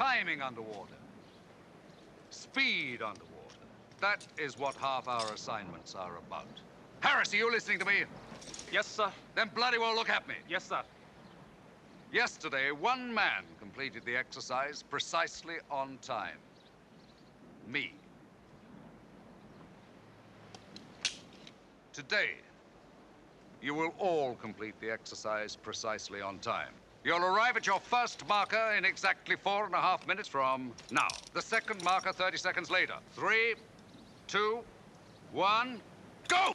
timing underwater, speed underwater. That is what half-hour assignments are about. Harris, are you listening to me? Yes, sir. Then bloody well look at me. Yes, sir. Yesterday, one man completed the exercise precisely on time. Me. Today, you will all complete the exercise precisely on time. You'll arrive at your first marker in exactly 4.5 minutes from now. The second marker 30 seconds later. 3, 2, 1, go!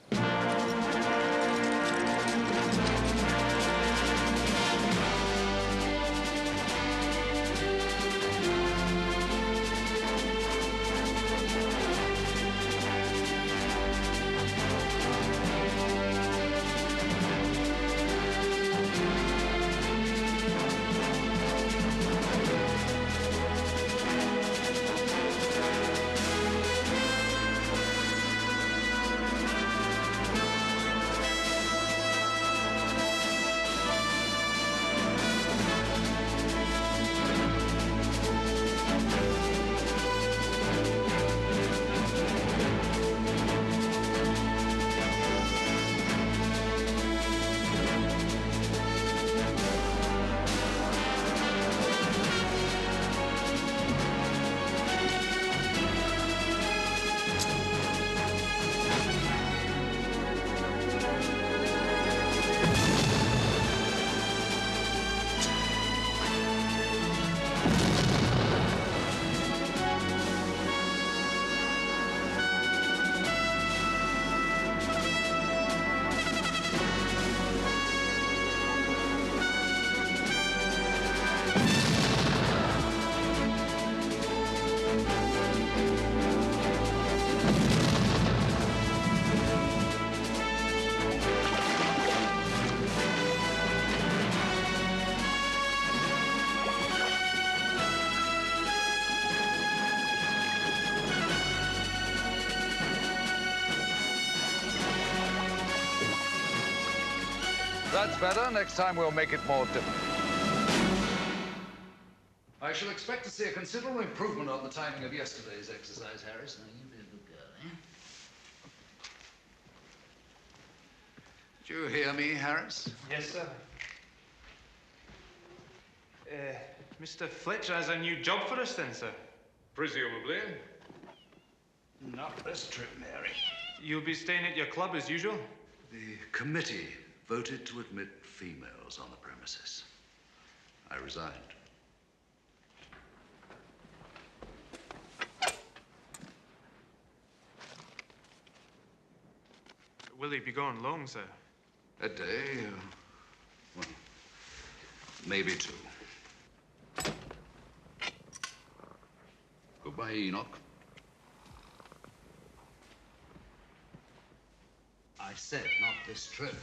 That's better. Next time we'll make it more difficult. I shall expect to see a considerable improvement on the timing of yesterday's exercise, Harris. Now, you be a good girl, eh? Did you hear me, Harris? Yes, sir. Mr. Fletcher has a new job for us then, sir? Presumably. Not this trip, Mary. You'll be staying at your club as usual? The committee voted to admit females on the premises. I resigned. Will he be gone long, sir? A day, well, maybe 2. Goodbye, Enoch. I said not this trip.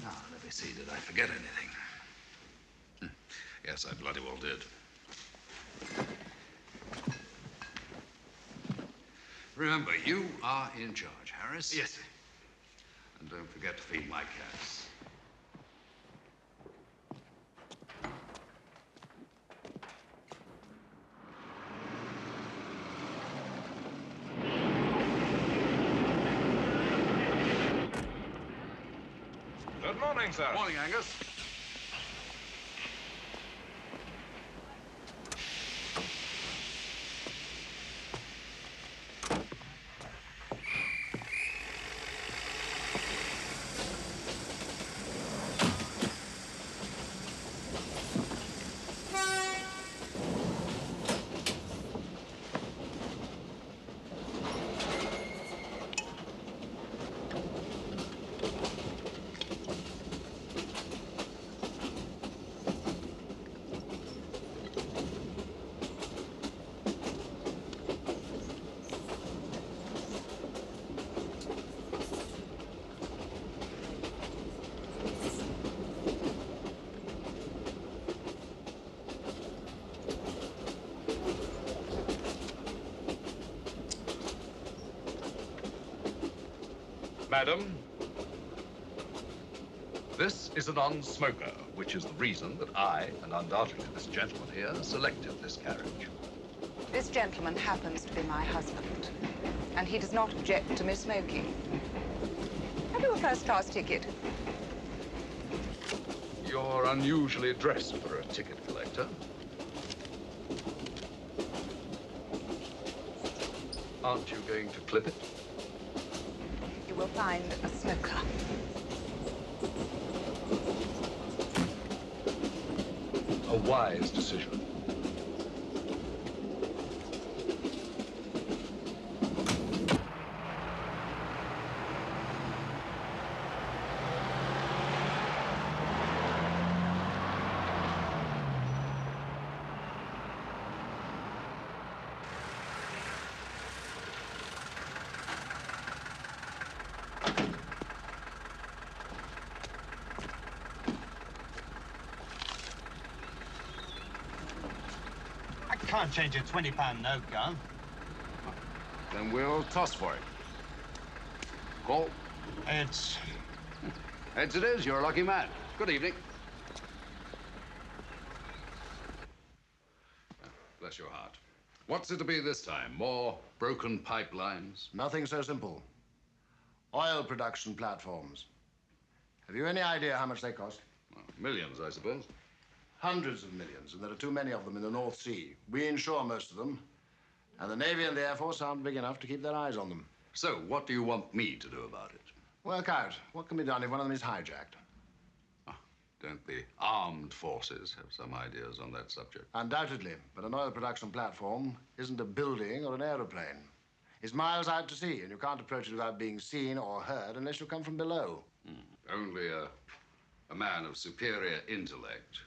Now, let me see, did I forget anything? Yes, I bloody well did. Remember, you are in charge, Harris. Yes, sir. And don't forget to feed my cats. Good morning, sir. Morning, Angus. Madam, This is a non-smoker, which is the reason that I, and undoubtedly this gentleman here, selected this carriage. This gentleman happens to be my husband, and he does not object to me smoking. Have you a first-class ticket? You're unusually dressed for a ticket collector. Aren't you going to clip it? You will find a smoker. A wise decision. Can't change a £20 note, gun. Then we'll toss for it. Call. Heads. Heads it is. You're a lucky man. Good evening. Bless your heart. What's it to be this time? More broken pipelines? Nothing so simple. Oil production platforms. Have you any idea how much they cost? Well, millions, I suppose. Hundreds of millions, and there are too many of them in the North Sea. We insure most of them, and the Navy and the Air Force aren't big enough to keep their eyes on them. So, what do you want me to do about it? Work out what can be done if one of them is hijacked. Don't the armed forces have some ideas on that subject? Undoubtedly, but an oil production platform isn't a building or an aeroplane. It's miles out to sea, and you can't approach it without being seen or heard unless you come from below. Only a man of superior intellect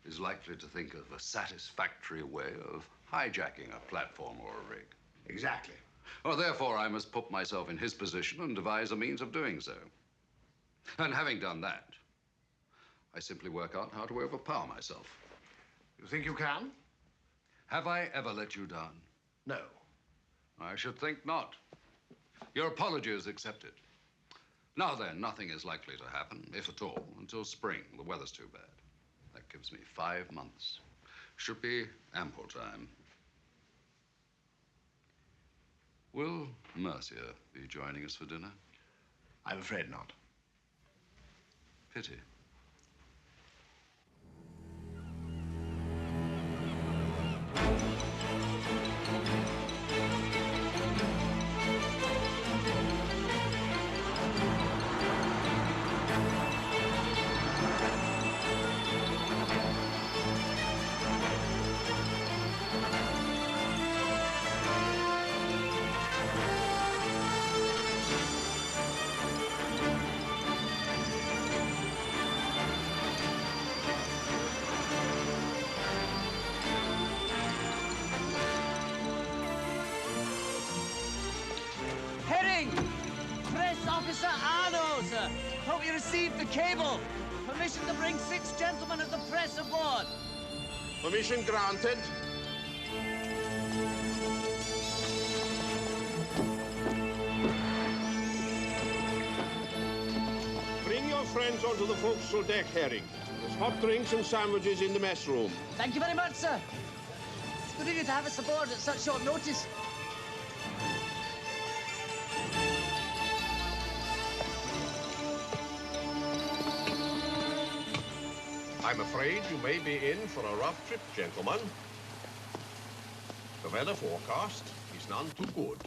is likely to think of a satisfactory way of hijacking a platform or a rig. Exactly. Well, therefore, I must put myself in his position and devise a means of doing so. And having done that, I simply work out how to overpower myself. You think you can? Have I ever let you down? No. I should think not. Your apology is accepted. Now then, nothing is likely to happen, if at all, until spring. The weather's too bad. That gives me 5 months. Should be ample time. Will Mercia be joining us for dinner? I'm afraid not. Pity. Hope you received the cable. Permission to bring 6 gentlemen of the press aboard. Permission granted. Bring your friends onto the forecastle deck, Herring. There's hot drinks and sandwiches in the mess room. Thank you very much, sir. It's good of you to have us aboard at such short notice. I'm afraid you may be in for a rough trip, gentlemen. The weather forecast is none too good.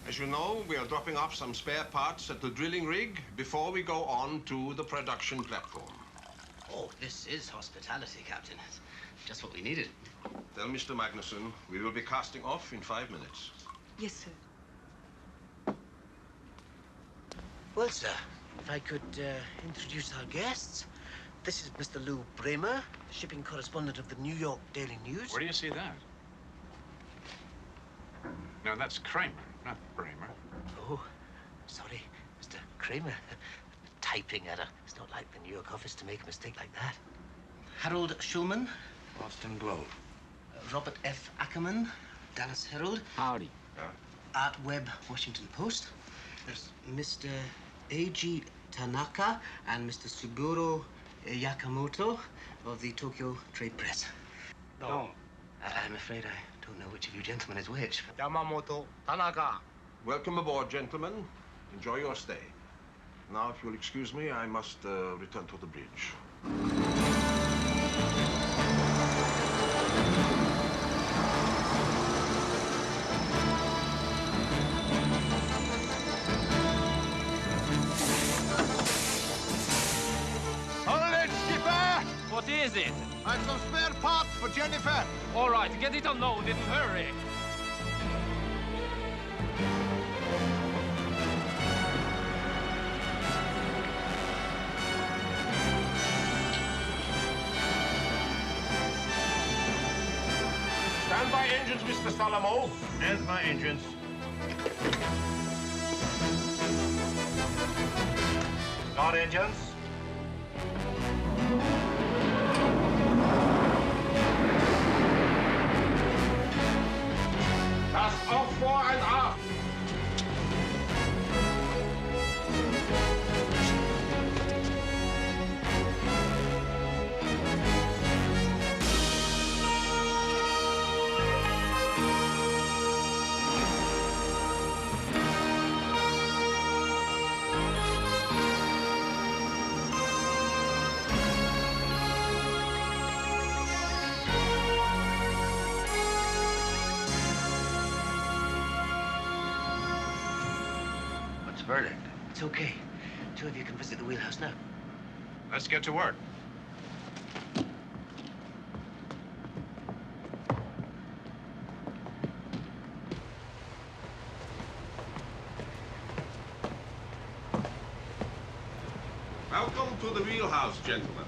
As you know, we are dropping off some spare parts at the drilling rig before we go on to the production platform. Oh, this is hospitality, Captain. It's just what we needed. Tell Mr. Magnuson we will be casting off in 5 minutes. Yes, sir. Well, sir, if I could introduce our guests. This is Mr. Lou Bramer, the shipping correspondent of the New York Daily News. Where do you see that? No, that's Kramer, not Bramer. Oh, sorry, Mr. Kramer. Typing error. It's not like the New York office to make a mistake like that. Harold Schulman. Boston Globe. Robert F. Ackerman, Dallas Herald. Howdy. at Webb Washington Post. There's Mr. A.G. Tanaka and Mr. Suguro Yakamoto of the Tokyo Trade Press. No. I'm afraid I don't know which of you gentlemen is which. Yamamoto Tanaka. Welcome aboard, gentlemen. Enjoy your stay. Now, if you'll excuse me, I must return to the bridge. Hold it, skipper! What is it? I've some spare parts for Jennifer. All right, get it unloaded and hurry. Stand by engines, Mr. Salamo. There's my engines. Start engines. Cast off fore and aft. What's the verdict? It's okay. Two of you can visit the wheelhouse now. Let's get to work. Welcome to the wheelhouse, gentlemen.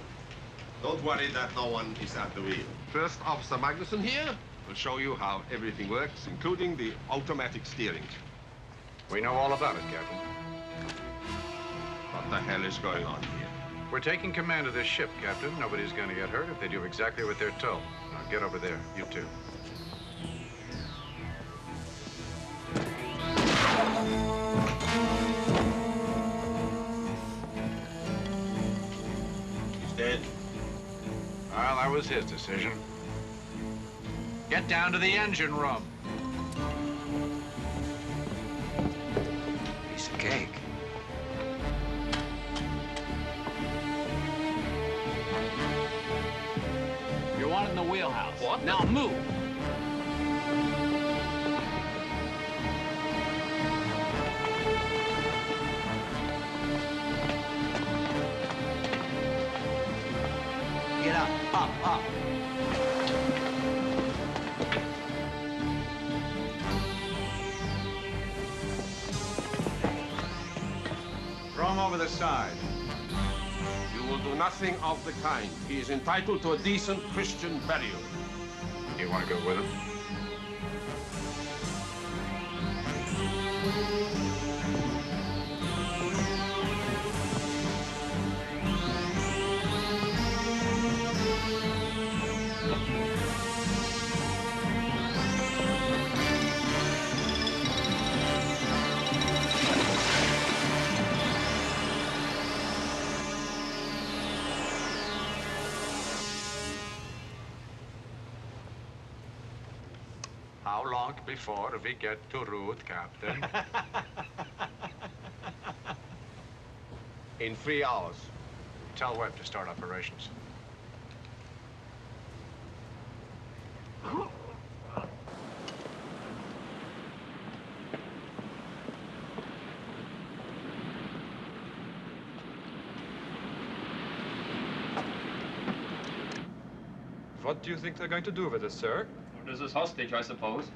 Don't worry that no one is at the wheel. First Officer Magnuson here will show you how everything works, including the automatic steering. We know all about it, Captain. What the hell is going on here? We're taking command of this ship, Captain. Nobody's going to get hurt if they do exactly what they're told. Now get over there, you two. He's dead. Well, that was his decision. Get down to the engine room. Piece of cake. You're wanted in the wheelhouse. What? Now move. Get up, up. Throw him over the side. You will do nothing of the kind. He is entitled to a decent Christian burial. You want to go with him? How long before we get to route, Captain? In 3 hours. Tell Webb to start operations. What do you think they're going to do with us, sir? Orders us hostage, I suppose.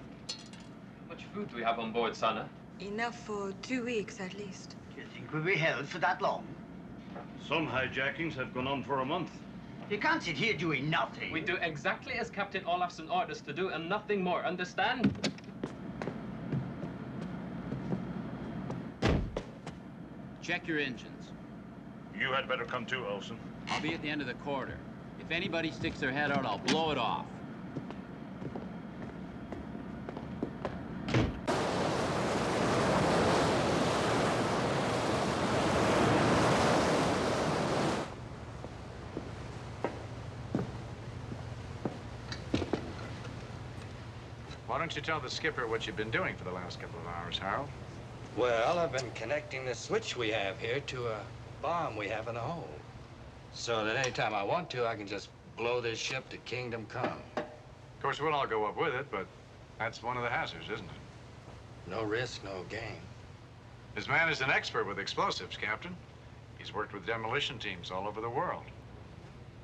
How much food do we have on board, Sana? Enough for 2 weeks, at least. Do you think we'll be held for that long? Some hijackings have gone on for a month. You can't sit here doing nothing. We do exactly as Captain Olafsson orders to do and nothing more, understand? Check your engines. You had better come too, Olson. I'll be at the end of the corridor. If anybody sticks their head out, I'll blow it off. Why don't you tell the skipper what you've been doing for the last couple of hours, Harold? Well, I've been connecting the switch we have here to a bomb we have in the hold. So that anytime I want to, I can just blow this ship to kingdom come. Of course, we'll all go up with it, but that's one of the hazards, isn't it? No risk, no gain. This man is an expert with explosives, Captain. He's worked with demolition teams all over the world.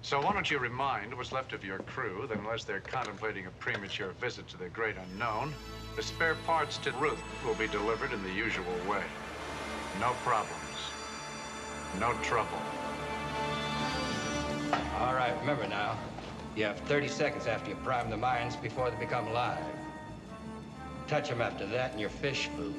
So why don't you remind what's left of your crew that unless they're contemplating a premature visit to the great unknown, the spare parts to Ruth will be delivered in the usual way. No problems. No trouble. All right, remember now, you have 30 seconds after you prime the mines before they become live. Touch them after that and you're fish food.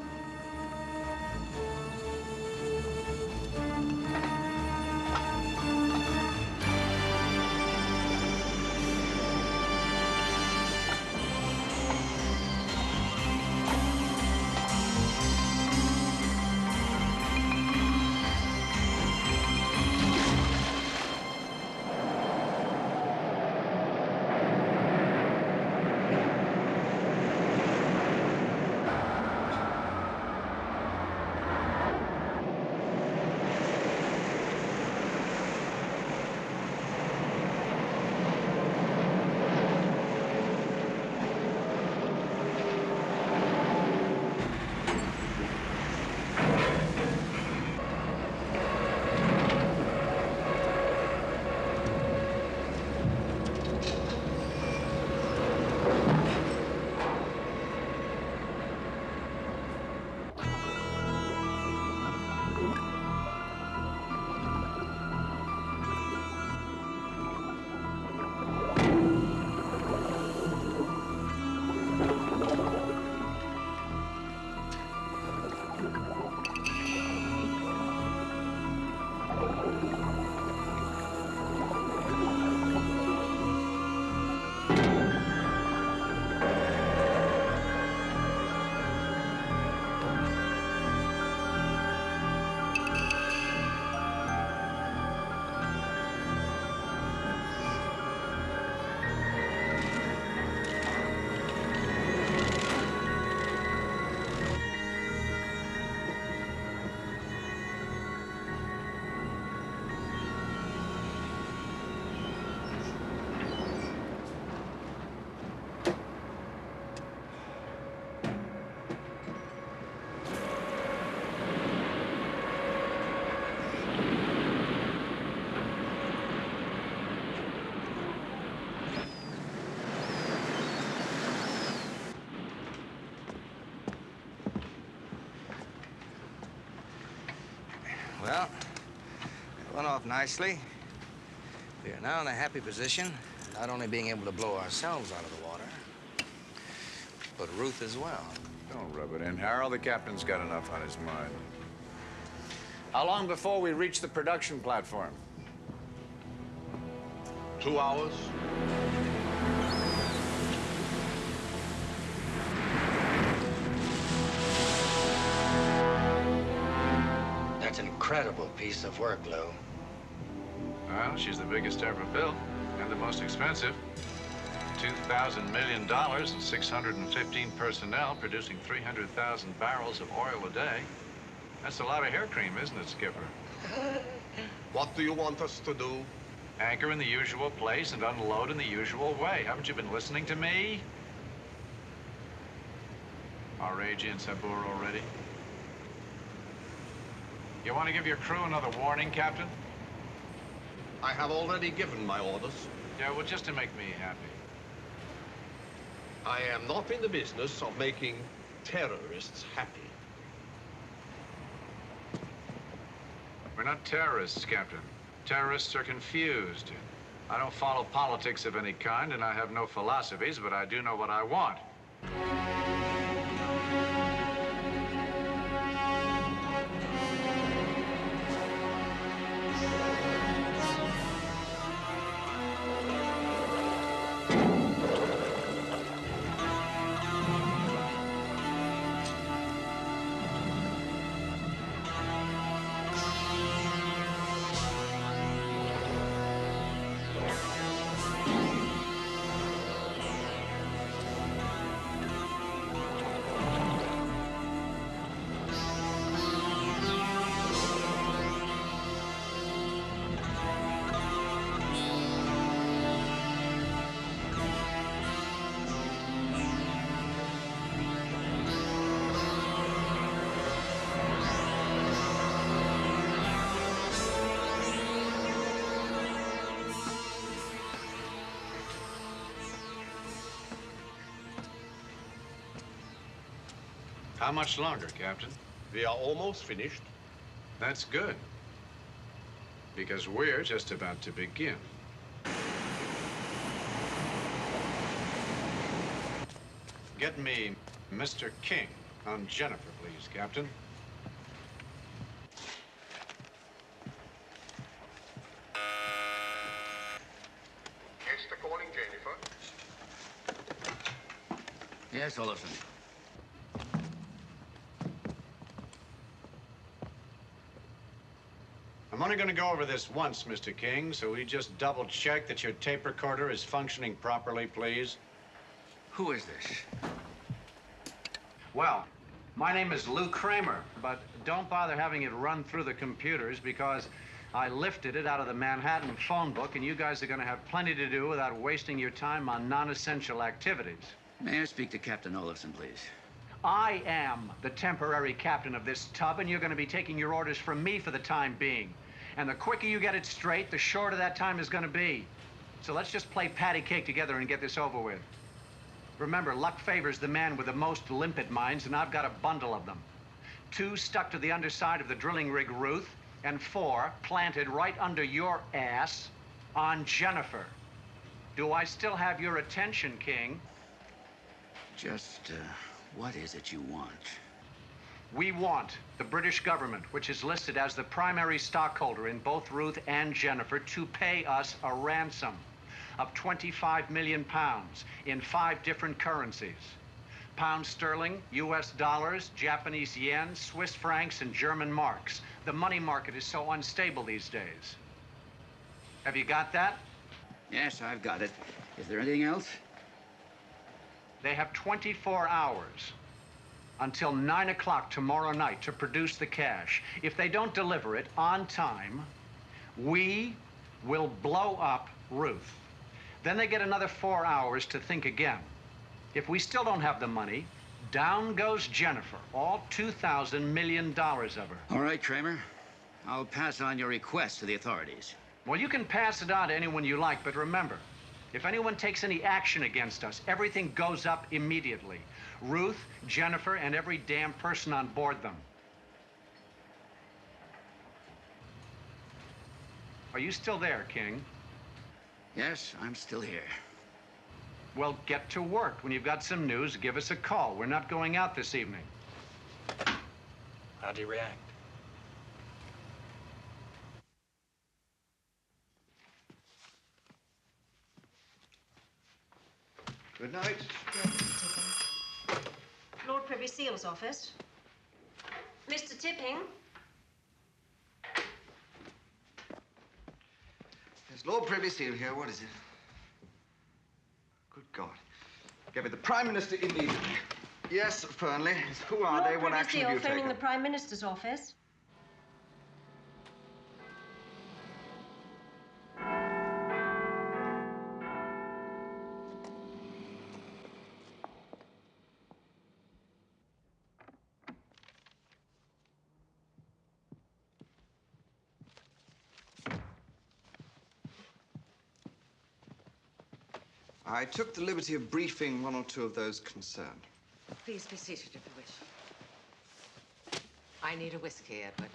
Well, it went off nicely. We are now in a happy position, not only being able to blow ourselves out of the water, but Ruth as well. Don't rub it in, Harold. The captain's got enough on his mind. How long before we reach the production platform? 2 hours. That's an incredible piece of work, Lou. Well, she's the biggest ever built and the most expensive. $2,000 million and 615 personnel producing 300,000 barrels of oil a day. That's a lot of hair cream, isn't it, Skipper? What do you want us to do? Anchor in the usual place and unload in the usual way. Haven't you been listening to me? Are Reggie and Sabur already? You want to give your crew another warning, Captain? I have already given my orders. Yeah, well, just to make me happy. I am not in the business of making terrorists happy. We're not terrorists, Captain. Terrorists are confused. I don't follow politics of any kind, and I have no philosophies, but I do know what I want. How much longer, Captain? We are almost finished. That's good. Because we're just about to begin. Get me Mr. King on Jennifer, please, Captain. Esther calling Jennifer. Yes, Olafson. I'm only going to go over this once, Mr. King, so we just double-check that your tape recorder is functioning properly, please. Who is this? Well, my name is Lou Kramer, but don't bother having it run through the computers because I lifted it out of the Manhattan phone book, and you guys are going to have plenty to do without wasting your time on non-essential activities. May I speak to Captain Olafson, please? I am the temporary captain of this tub, and you're going to be taking your orders from me for the time being. And the quicker you get it straight, the shorter that time is going to be. So let's just play patty cake together and get this over with. Remember, luck favors the man with the most limpet mines, and I've got a bundle of them. 2 stuck to the underside of the drilling rig Ruth, and 4 planted right under your ass on Jennifer. Do I still have your attention, King? Just, what is it you want? We want the British government, which is listed as the primary stockholder in both Ruth and Jennifer, to pay us a ransom of 25 million pounds in 5 different currencies. Pound sterling, US dollars, Japanese yen, Swiss francs, and German marks. The money market is so unstable these days. Have you got that? Yes, I've got it. Is there anything else? They have 24 hours until 9 o'clock tomorrow night to produce the cash. If they don't deliver it on time, we will blow up Ruth. Then they get another 4 hours to think again. If we still don't have the money, down goes Jennifer, all $2,000 million of her. All right, Kramer. I'll pass on your request to the authorities. Well, you can pass it on to anyone you like, but remember, if anyone takes any action against us, everything goes up immediately. Ruth, Jennifer, and every damn person on board them. Are you still there, King? Yes, I'm still here. Well, get to work. When you've got some news, give us a call. We're not going out this evening. How'd he react? Good night. Lord Privy Seal's office. Mr. Tipping. There's Lord Privy Seal here. What is it? Good God. Get me the Prime Minister immediately. Yes, Fernley. Who are they? What action have you taken? Phoning the Prime Minister's office. I took the liberty of briefing 1 or 2 of those concerned. Please be seated if you wish. I need a whiskey, Edward.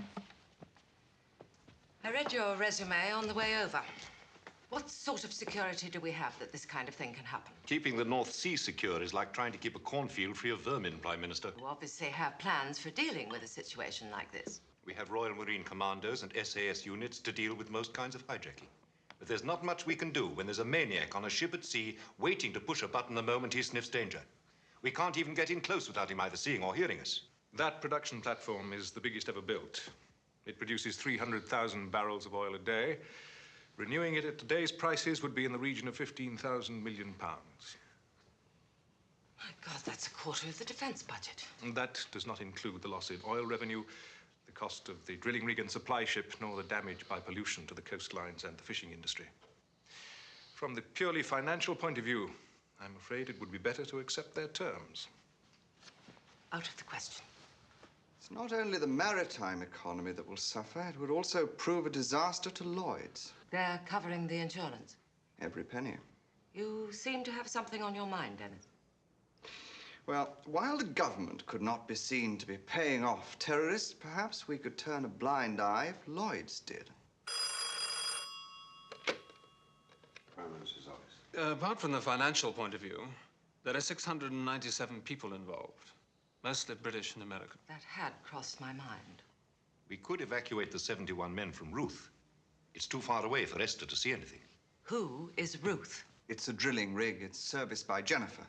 I read your resume on the way over. What sort of security do we have that this kind of thing can happen? Keeping the North Sea secure is like trying to keep a cornfield free of vermin, Prime Minister. You obviously have plans for dealing with a situation like this. We have Royal Marine commandos and SAS units to deal with most kinds of hijacking. But there's not much we can do when there's a maniac on a ship at sea waiting to push a button the moment he sniffs danger. We can't even get in close without him either seeing or hearing us. That production platform is the biggest ever built. It produces 300,000 barrels of oil a day. Renewing it at today's prices would be in the region of 15,000 million pounds. My God, that's a quarter of the defense budget. And that does not include the loss in oil revenue, the cost of the drilling rig and supply ship, nor the damage by pollution to the coastlines and the fishing industry. From the purely financial point of view, I'm afraid it would be better to accept their terms. Out of the question. It's not only the maritime economy that will suffer, it would also prove a disaster to Lloyd's. They're covering the insurance. Every penny. You seem to have something on your mind, Dennis. Well, while the government could not be seen to be paying off terrorists, perhaps we could turn a blind eye if Lloyd's did. Prime Minister's office. Apart from the financial point of view, there are 697 people involved, mostly British and American. That had crossed my mind. We could evacuate the 71 men from Ruth. It's too far away for Esther to see anything. Who is Ruth? It's a drilling rig. It's serviced by Jennifer.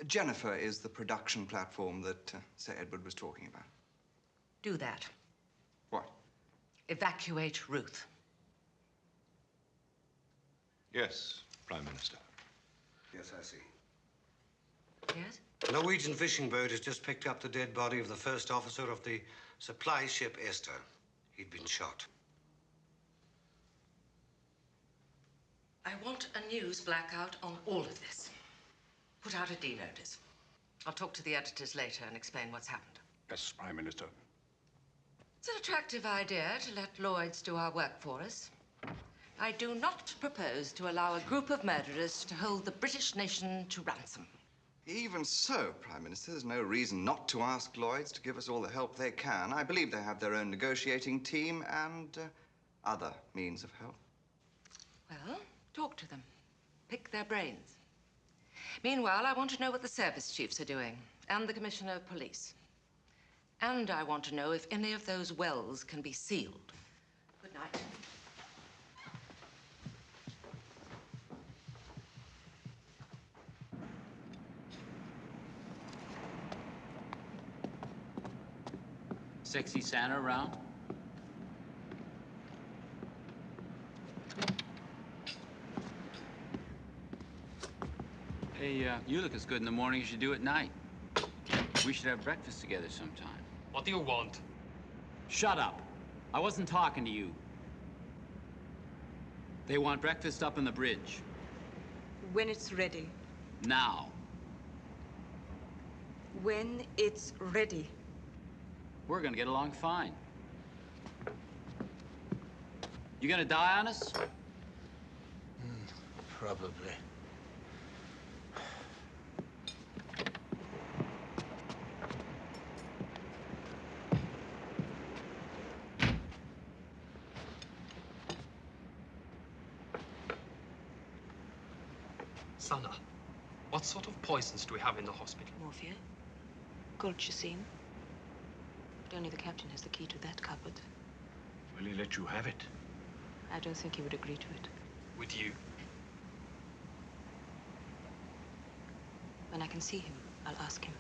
Jennifer is the production platform that Sir Edward was talking about. Do that. What? Evacuate Ruth. Yes, Prime Minister. Yes, I see. Yes? A Norwegian fishing boat has just picked up the dead body of the first officer of the supply ship Esther. He'd been shot. I want a news blackout on all of this. Put out a D notice. I'll talk to the editors later and explain what's happened. Yes, Prime Minister. It's an attractive idea to let Lloyds do our work for us. I do not propose to allow a group of murderers to hold the British nation to ransom. Even so, Prime Minister, there's no reason not to ask Lloyd's to give us all the help they can. I believe they have their own negotiating team and other means of help. Well, talk to them. Pick their brains. Meanwhile, I want to know what the service chiefs are doing, and the Commissioner of Police. And I want to know if any of those wells can be sealed. Good night. Sexy Santa around? Hey, you look as good in the morning as you do at night. We should have breakfast together sometime. What do you want? Shut up. I wasn't talking to you. They want breakfast up on the bridge. When it's ready. Now. When it's ready. We're gonna get along fine. You gonna die on us? Probably. Sana, what sort of poisons do we have in the hospital? Morphia, colchicine. But only the captain has the key to that cupboard. Will he let you have it? I don't think he would agree to it. With you? When I can see him, I'll ask him.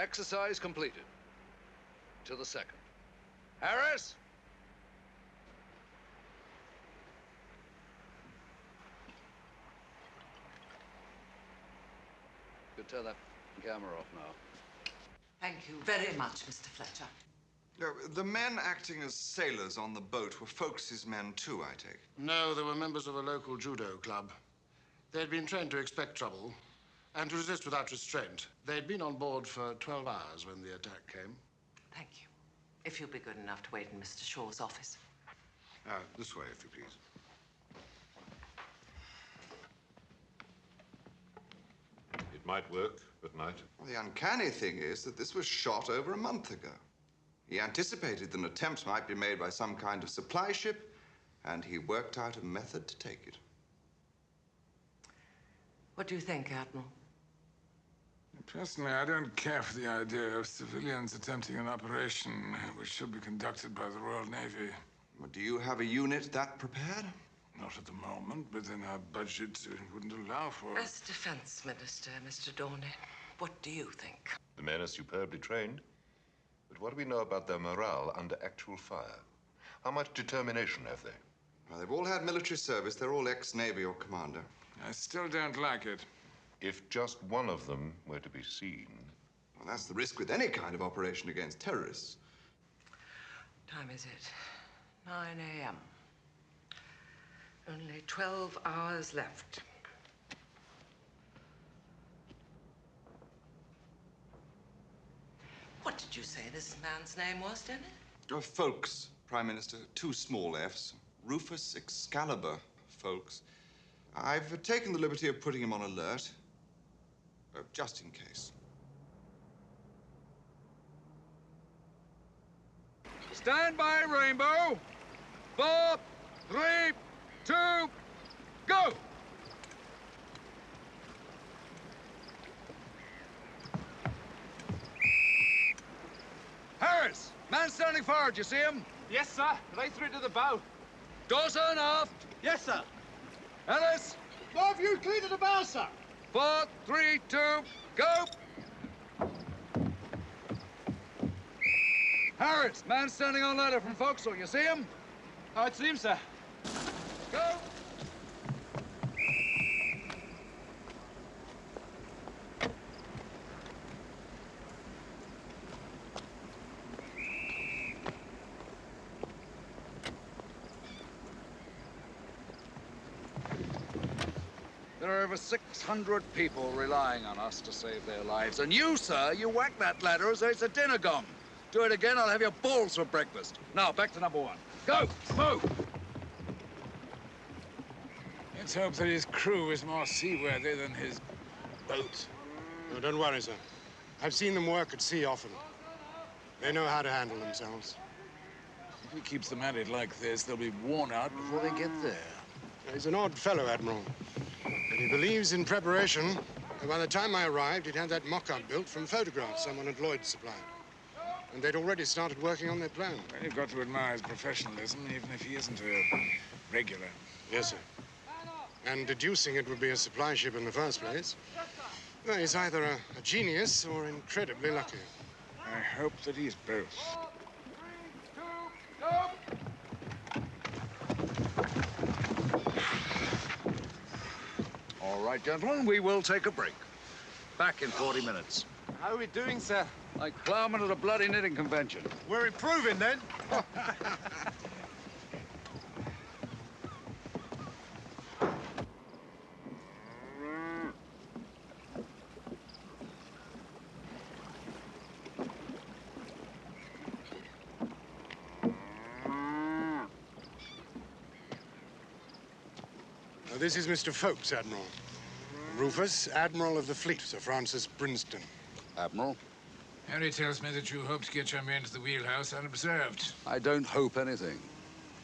Exercise completed. To the second. Harris! You could turn that camera off now. Thank you very much, Mr. Fletcher. The men acting as sailors on the boat were Ffolkes' men too, I take. No, they were members of a local judo club. They'd been trained to expect trouble and to resist without restraint. They'd been on board for 12 hours when the attack came. Thank you. If you'll be good enough to wait in Mr. Shaw's office. This way, if you please. It might work, but might. The uncanny thing is that this was shot over a month ago. He anticipated that an attempt might be made by some kind of supply ship, and he worked out a method to take it. What do you think, Admiral? Personally, I don't care for the idea of civilians attempting an operation which should be conducted by the Royal Navy. Well, do you have a unit that prepared? Not at the moment, but in our budget, it wouldn't allow for it. As Defense Minister, Mr. Dorney, what do you think? The men are superbly trained. But what do we know about their morale under actual fire? How much determination have they? Well, they've all had military service. They're all ex-Navy or commando. I still don't like it. If just one of them were to be seen... Well, that's the risk with any kind of operation against terrorists. Time is it? 9 a.m. Only 12 hours left. What did you say this man's name was, Dennis? Ffolkes, Prime Minister. 2 small F's. Rufus Excalibur Ffolkes. I've taken the liberty of putting him on alert. Just in case. Stand by, Rainbow. 4, 3, 2, go! Harris, man standing forward, you see him? Yes, sir. Right through to the bow. Dawson, aft. Yes, sir. Ellis. More of you clear to the bow, sir. 4, 3, 2, go! Harris, man standing on ladder from forecastle, you see him? I see him, sir. Go! There are over 600 people relying on us to save their lives. And you, sir, you whack that ladder as though it's a dinner gong. Do it again, I'll have your balls for breakfast. Now, back to number 1. Go! Move! Let's hope that his crew is more seaworthy than his boat. No, don't worry, sir. I've seen them work at sea often. They know how to handle themselves. If he keeps them at it like this, they'll be worn out before they get there. He's an odd fellow, Admiral. But he believes in preparation. And by the time I arrived, he'd had that mock-up built from photographs someone at Lloyd's supplied. And they'd already started working on their plan. Well, you've got to admire his professionalism, even if he isn't a regular. Yes, sir. And deducing it would be a supply ship in the first place, well, he's either a genius or incredibly lucky. I hope that he's both. 4, 3, 2, go! All right, gentlemen, we will take a break. Back in 40 minutes. How are we doing, sir? Like plowmen at a bloody knitting convention. We're improving, then. This is Mr. Ffolkes, Admiral. Rufus, Admiral of the Fleet, Sir Francis Brinston. Admiral? Harry tells me that you hope to get your men to the wheelhouse unobserved. I don't hope anything.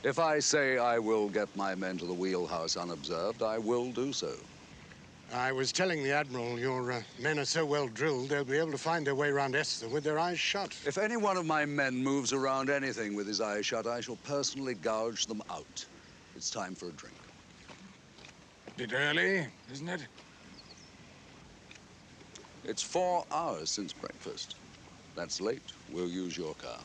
If I say I will get my men to the wheelhouse unobserved, I will do so. I was telling the Admiral your men are so well drilled, they'll be able to find their way around Esther with their eyes shut. If any one of my men moves around anything with his eyes shut, I shall personally gouge them out. It's time for a drink. Bit early, isn't it? It's 4 hours since breakfast. That's late. We'll use your car.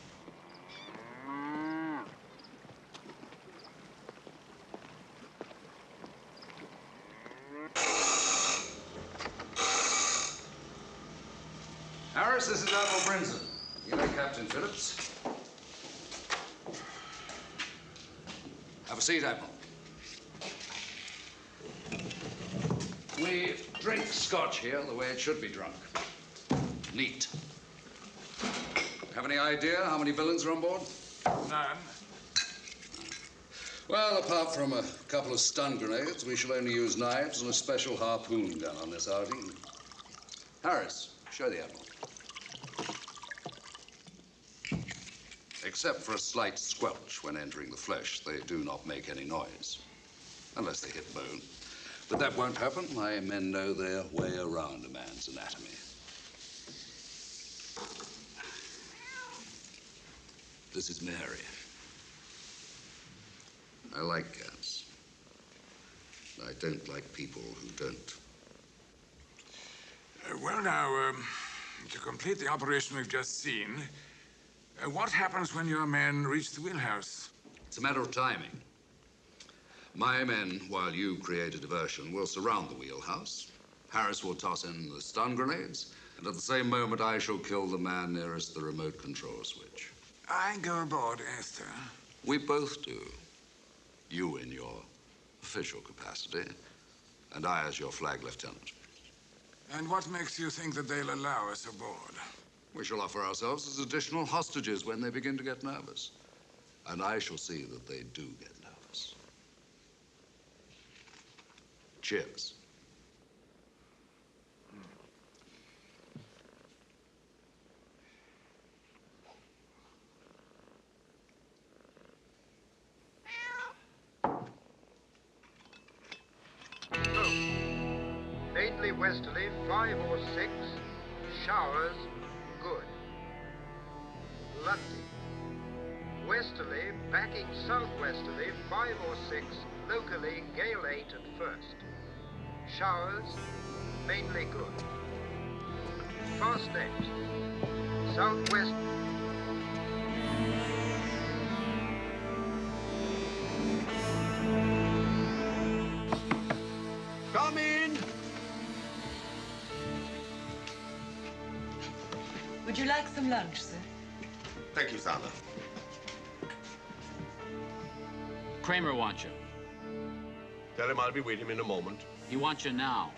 Harris, this is Admiral Brinston. You know Captain Phillips. Have a seat, Admiral. We drink scotch here the way it should be drunk. Neat. Have any idea how many villains are on board? None. Well, apart from a couple of stun grenades, we shall only use knives and a special harpoon gun on this outing. Harris, show the Admiral. Except for a slight squelch when entering the flesh, they do not make any noise. Unless they hit bone. But that won't happen. My men know their way around a man's anatomy. This is Mary. I like cats. I don't like people who don't. Well, now, To complete the operation we've just seen, what happens when your men reach the wheelhouse? It's a matter of timing. My men, while you create a diversion, will surround the wheelhouse. Harris will toss in the stun grenades, and at the same moment, I shall kill the man nearest the remote control switch. I go aboard, Esther. We both do. You in your official capacity, and I as your flag lieutenant. And what makes you think that they'll allow us aboard? We shall offer ourselves as additional hostages when they begin to get nervous. And I shall see that they do get nervous. Cheers. Mainly westerly, 5 or 6. Showers, good. Lundy. Westerly, backing southwesterly, 5 or 6. Locally, gale 8 at first. Showers, mainly good. Fast 8. Southwest. Come in! Would you like some lunch, sir? Thank you, Sana. Kramer wants you. Tell him I'll be with him in a moment. He wants you now.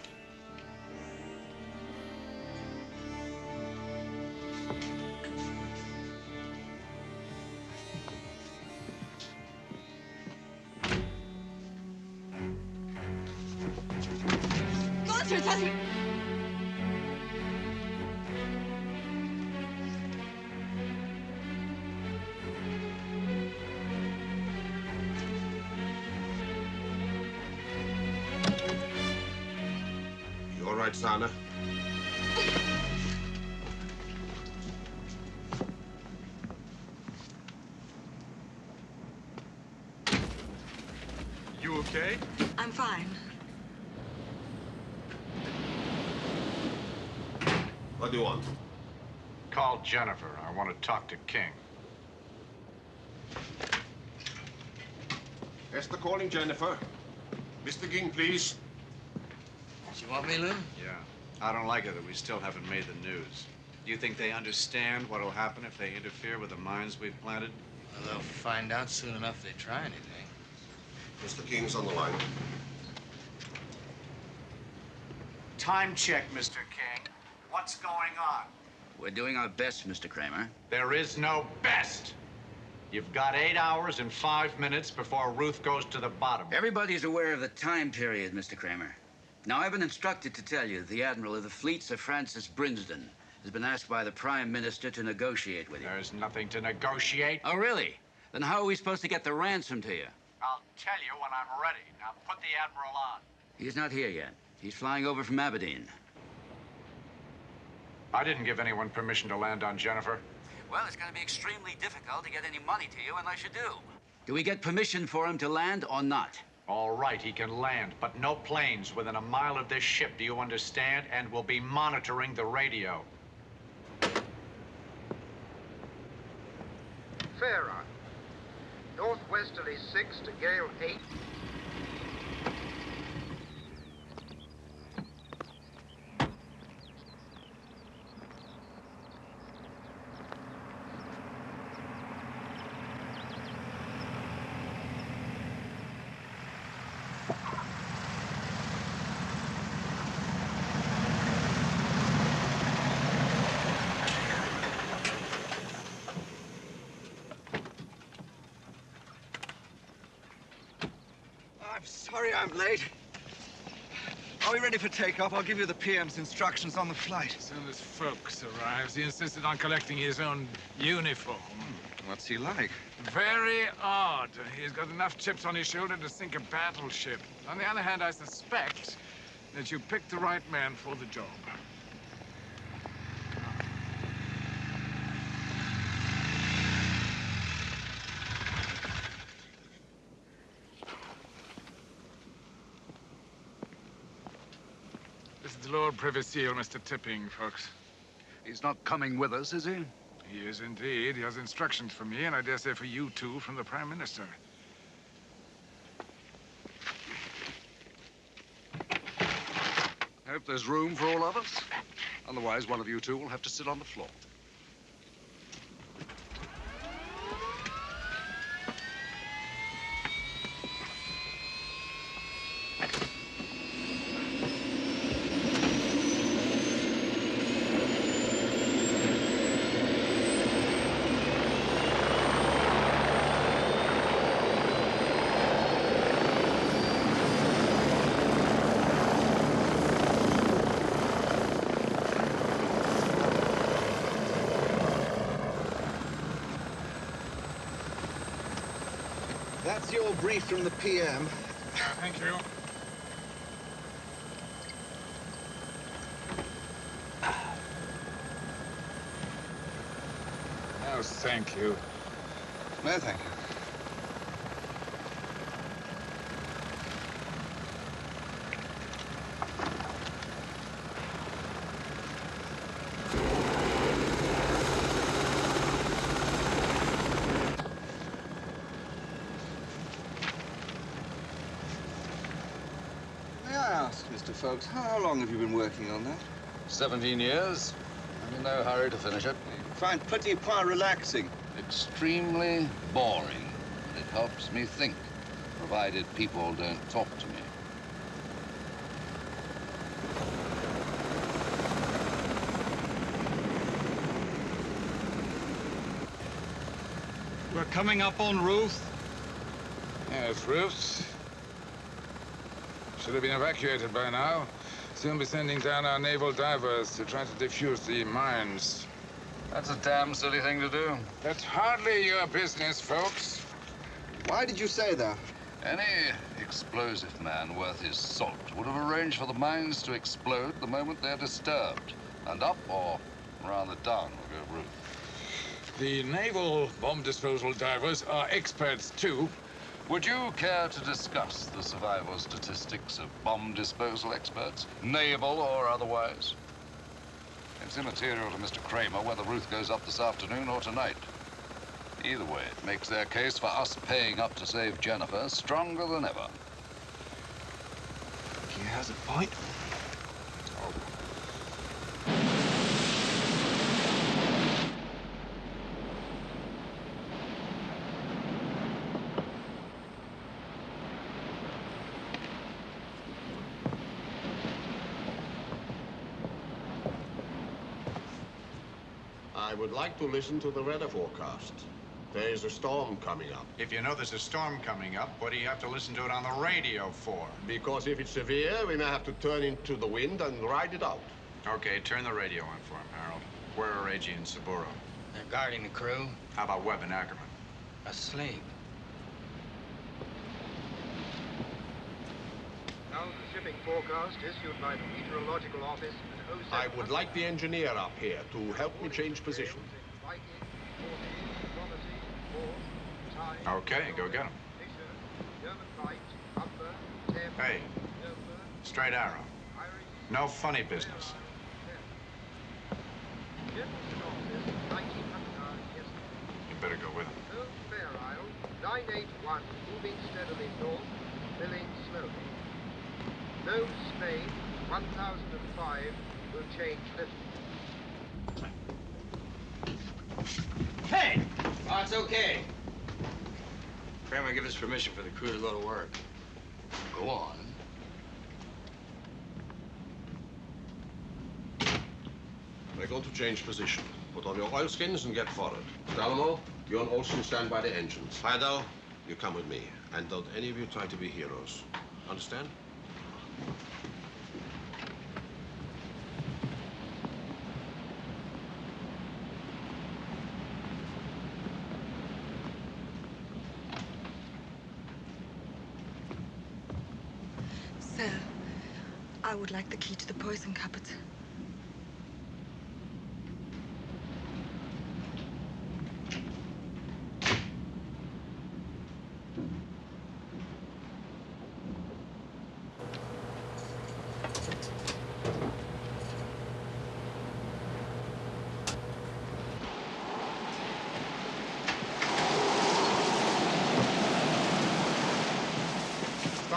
Go on, sir, tell him. You all right, Sana? You okay? I'm fine. What do you want? Call Jennifer. I want to talk to King. Esther calling Jennifer. Mr. King, please. You want me, Lou? Yeah. I don't like it that we still haven't made the news. Do you think they understand what'll happen if they interfere with the mines we've planted? Well, they'll find out soon enough if they try anything. Mr. King's on the line. Time check, Mr. King. What's going on? We're doing our best, Mr. Kramer. There is no best. You've got 8 hours and 5 minutes before Ruth goes to the bottom. Everybody's aware of the time period, Mr. Kramer. Now, I've been instructed to tell you the Admiral of the Fleet, Sir Francis Brinsden, has been asked by the Prime Minister to negotiate with you. There's nothing to negotiate. Oh, really? Then how are we supposed to get the ransom to you? I'll tell you when I'm ready. Now put the Admiral on. He's not here yet. He's flying over from Aberdeen. I didn't give anyone permission to land on Jennifer. Well, it's going to be extremely difficult to get any money to you unless you do. Do we get permission for him to land or not? All right, he can land, but no planes within a mile of this ship, do you understand? And we'll be monitoring the radio. Fair on. Northwesterly 6 to gale 8. I'm sorry I'm late. Are we ready for takeoff? I'll give you the PM's instructions on the flight. As soon as Ffolkes arrives, he insisted on collecting his own uniform. What's he like? Very odd. He's got enough chips on his shoulder to sink a battleship. On the other hand, I suspect that you picked the right man for the job. This is Lord Privy Seal, Mr. Tipping, folks. He's not coming with us, is he? He is indeed. He has instructions for me, and I dare say for you too, from the Prime Minister. I hope there's room for all of us. Otherwise, one of you two will have to sit on the floor. That's your brief from the PM. Thank you. No, thank you. No, thank you. Mr. Ffolkes, how long have you been working on that? 17 years. I'm in no hurry to finish it. Find pretty far relaxing. Extremely boring, but it helps me think, provided people don't talk to me. We're coming up on Ruth. Yes, Ruth. Should have been evacuated by now. Soon be sending down our naval divers to try to defuse the mines. That's a damn silly thing to do. That's hardly your business, folks. Why did you say that? Any explosive man worth his salt would have arranged for the mines to explode the moment they're disturbed. And up, or rather down, will go Ruth. The naval bomb disposal divers are experts, too. Would you care to discuss the survival statistics of bomb disposal experts, naval or otherwise? It's immaterial to Mr. Kramer whether Ruth goes up this afternoon or tonight. Either way, it makes their case for us paying up to save Jennifer stronger than ever. He has a point. I would like to listen to the weather forecast. There is a storm coming up. If you know there's a storm coming up, what do you have to listen to it on the radio for? Because if it's severe, we may have to turn into the wind and ride it out. Okay, turn the radio on for him, Harold. Where are Reggie and Saburo? They're guarding the crew. How about Webb and Ackerman? Asleep. Now the shipping forecast issued by the Meteorological Office at 07... I would like the engineer up here to help me change position. Okay, go get him. Hey, straight arrow. No funny business. You better go with him. Fair Isle, 981, moving steadily north, filling slowly. No Spain, 1005, will change little. Hey! Oh, it's okay. Kramer give us permission for the crew to go to work. Go on. We're going to change position. Put on your oilskins and get forward. Dalamo, you and Olsen stand by the engines. Fido, you come with me. And don't any of you try to be heroes. Understand? Sir, I would like the key to the poison cupboard.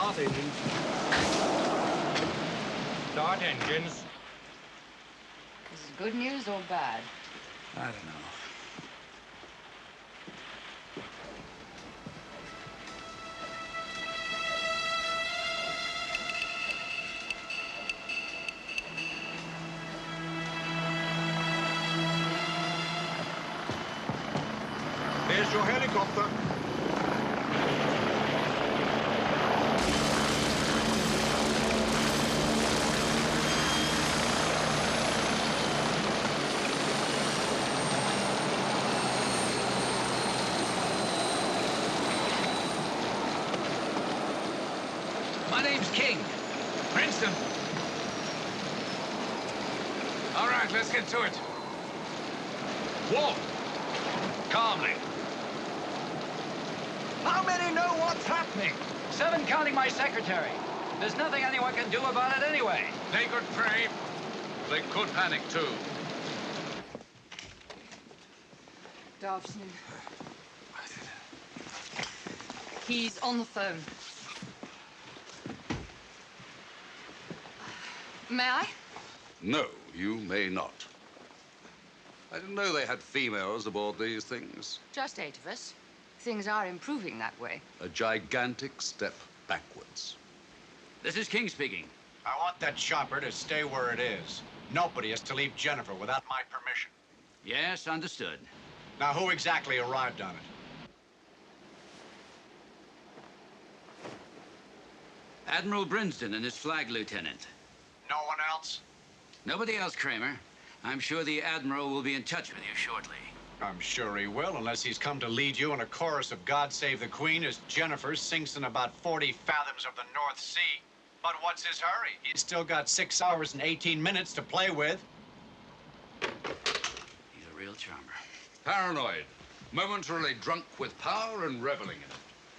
Start engines. Start engines. This is good news or bad? I don't know. Here's your helicopter. My name's King. Princeton. All right, let's get to it. Walk. Calmly. How many know what's happening? 7, counting my secretary. There's nothing anyone can do about it anyway. They could pray. They could panic, too. Dobson. He's on the phone. May I? No, you may not. I didn't know they had females aboard these things. Just 8 of us. Things are improving that way. A gigantic step backwards. This is King speaking. I want that chopper to stay where it is. Nobody is to leave Jennifer without my permission. Yes, understood. Now, who exactly arrived on it? Admiral Brinsden and his flag lieutenant. No one else? Nobody else, Kramer. I'm sure the Admiral will be in touch with you shortly. I'm sure he will, unless he's come to lead you in a chorus of God Save the Queen as Jennifer sinks in about 40 fathoms of the North Sea. But what's his hurry? He's still got 6 hours and 18 minutes to play with. He's a real charmer. Paranoid. Momentarily drunk with power and reveling in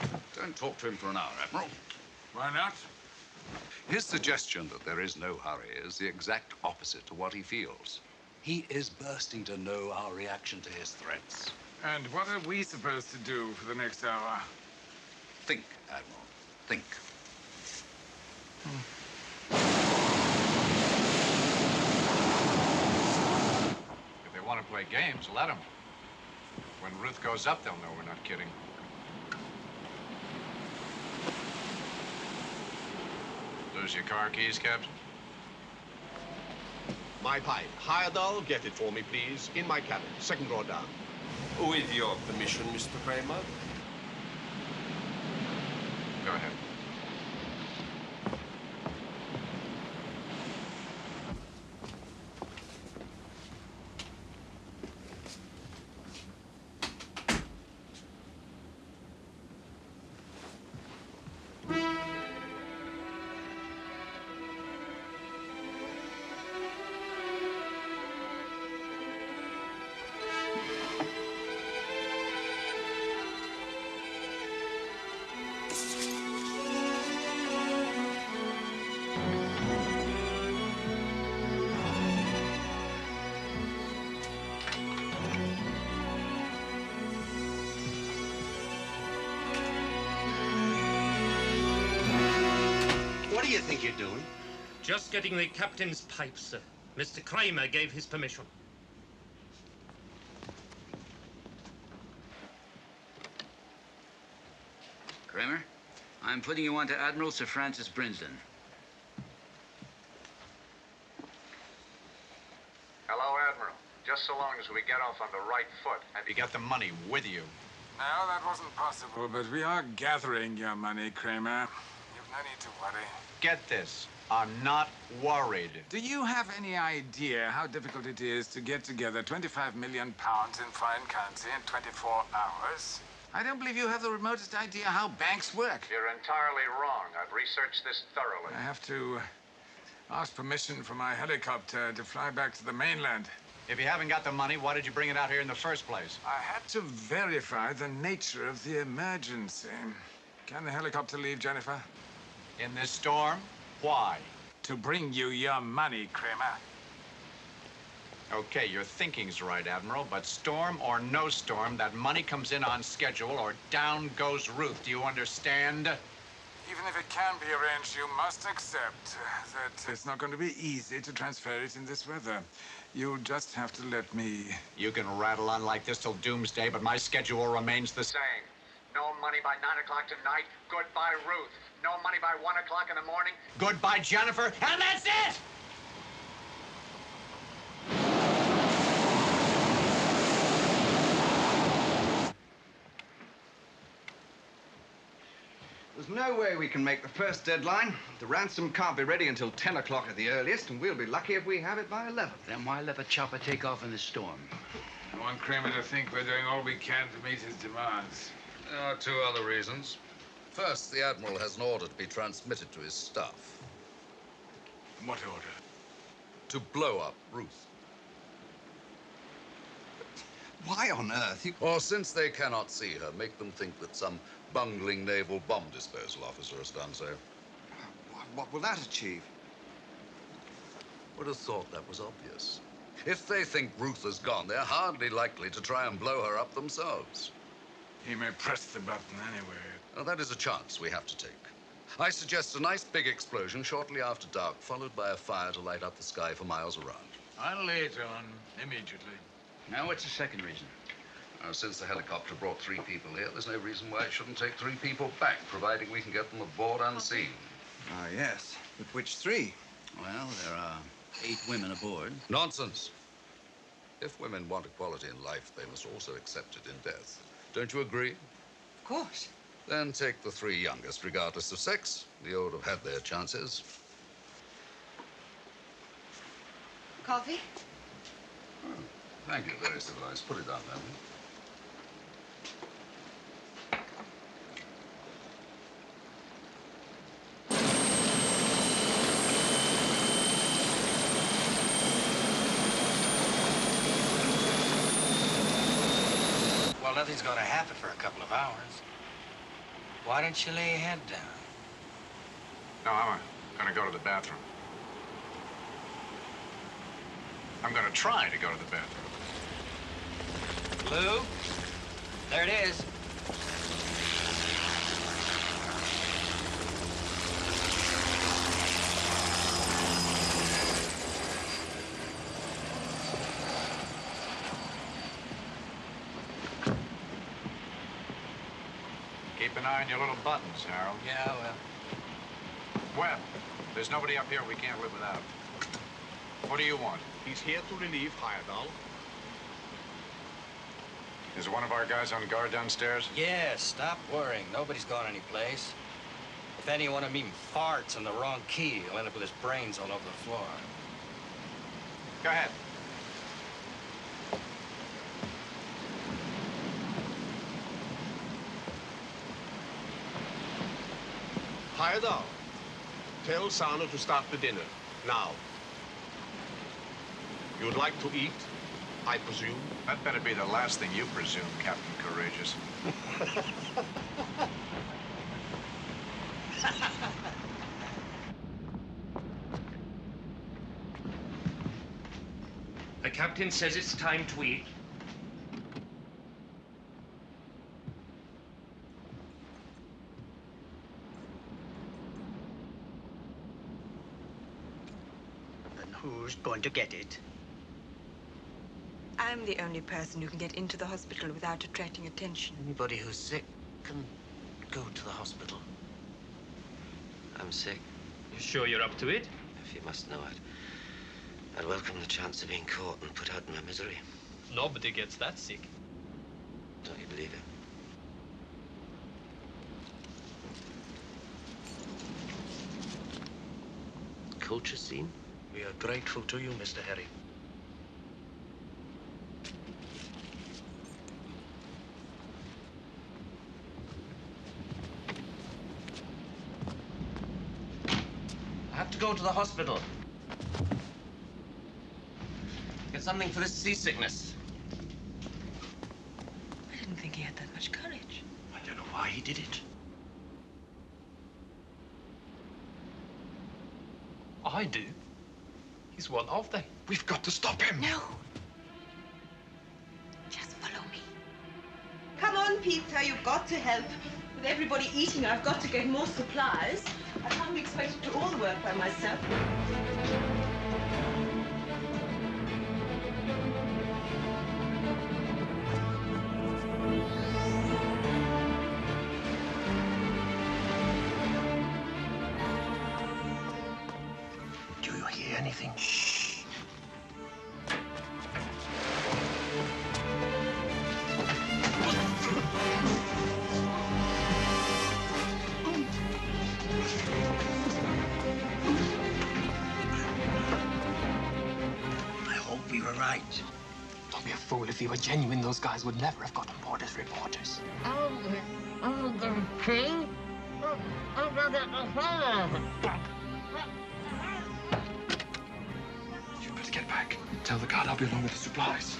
it. Don't talk to him for an hour, Admiral. Why not? His suggestion that there is no hurry is the exact opposite to what he feels. He is bursting to know our reaction to his threats. And what are we supposed to do for the next hour? Think, Admiral. Think. If they want to play games, let them. When Ruth goes up, they'll know we're not kidding. Lose your car keys, Captain? My pipe. Heyerdahl, get it for me, please. In my cabin. Second row down. With your permission, Mr. Kramer. Go ahead. What do you think you're doing? Just getting the captain's pipe, sir. Mr. Kramer gave his permission. Kramer, I'm putting you on to Admiral Sir Francis Brinsden. Hello, Admiral. Just so long as we get off on the right foot. Have you got the money with you? No, that wasn't possible, but we are gathering your money, Kramer. You've no need to worry. Get this. I'm not worried. Do you have any idea how difficult it is to get together 25 million pounds in foreign currency in 24 hours? I don't believe you have the remotest idea how banks work. You're entirely wrong. I've researched this thoroughly. I have to ask permission for my helicopter to fly back to the mainland. If you haven't got the money, why did you bring it out here in the first place? I had to verify the nature of the emergency. Can the helicopter leave, Jennifer? In this storm? Why? To bring you your money, Kramer. Okay, your thinking's right, Admiral, but storm or no storm, that money comes in on schedule or down goes Ruth. Do you understand? Even if it can be arranged, you must accept that it's not going to be easy to transfer it in this weather. You'll just have to let me... You can rattle on like this till doomsday, but my schedule remains the same. No money by 9 o'clock tonight. Goodbye, Ruth. No money by 1 o'clock in the morning. Goodbye, Jennifer. And that's it! There's no way we can make the first deadline. The ransom can't be ready until 10 o'clock at the earliest, and we'll be lucky if we have it by 11. Then why let the chopper take off in the storm? I want Kramer to think we're doing all we can to meet his demands. There are two other reasons. First, the Admiral has an order to be transmitted to his staff. What order? To blow up Ruth. Why on earth? Or since they cannot see her, make them think that some bungling naval bomb disposal officer has done so. What will that achieve? Would have thought that was obvious. If they think Ruth has gone, they're hardly likely to try and blow her up themselves. He may press the button anyway. Now, that is a chance we have to take. I suggest a nice big explosion shortly after dark, followed by a fire to light up the sky for miles around. I'll lay it on immediately. Now, what's the second reason? Since the helicopter brought 3 people here, there's no reason why it shouldn't take 3 people back, providing we can get them aboard unseen. Ah, yes. But which 3? Well, there are 8 women aboard. Nonsense. If women want equality in life, they must also accept it in death. Don't you agree? Of course. Then take the 3 youngest, regardless of sex. The old have had their chances. Coffee? Oh, thank you. Very civilized. Put it down, then. Well, nothing's going to happen for a couple of hours. Why don't you lay your head down? No, I'm gonna go to the bathroom. I'm gonna try to go to the bathroom. Lou? There it is. Keep an eye on your little buttons, Harold. Yeah, well. Webb, there's nobody up here we can't live without. What do you want? He's here to relieve Heyerdahl. Is one of our guys on guard downstairs? Yeah, stop worrying. Nobody's gone anyplace. If any one of me farts on the wrong key, he'll end up with his brains all over the floor. Go ahead. Heyerdahl, tell Sano to start the dinner, now. You'd like to eat, I presume? That better be the last thing you presume, Captain Courageous. The captain says it's time to eat. Who's going to get it? I'm the only person who can get into the hospital without attracting attention. Anybody who's sick can go to the hospital. I'm sick. You sure you're up to it? If you must know it, I'd welcome the chance of being caught and put out in my misery. Nobody gets that sick. Don't you believe it? Culture scene? We are grateful to you, Mr. Harry. I have to go to the hospital. Get something for this seasickness. I didn't think he had that much courage. I don't know why he did it. I do. He's one of them. We've got to stop him. No. Just follow me. Come on, Peter, you've got to help. With everybody eating, I've got to get more supplies. I can't be expected to do all the work by myself. Do you hear anything? Shh. I hope we were right. Don't be a fool. If he were genuine, those guys would never have got on board as reporters. You better get back. Tell the guard I'll be along with the supplies.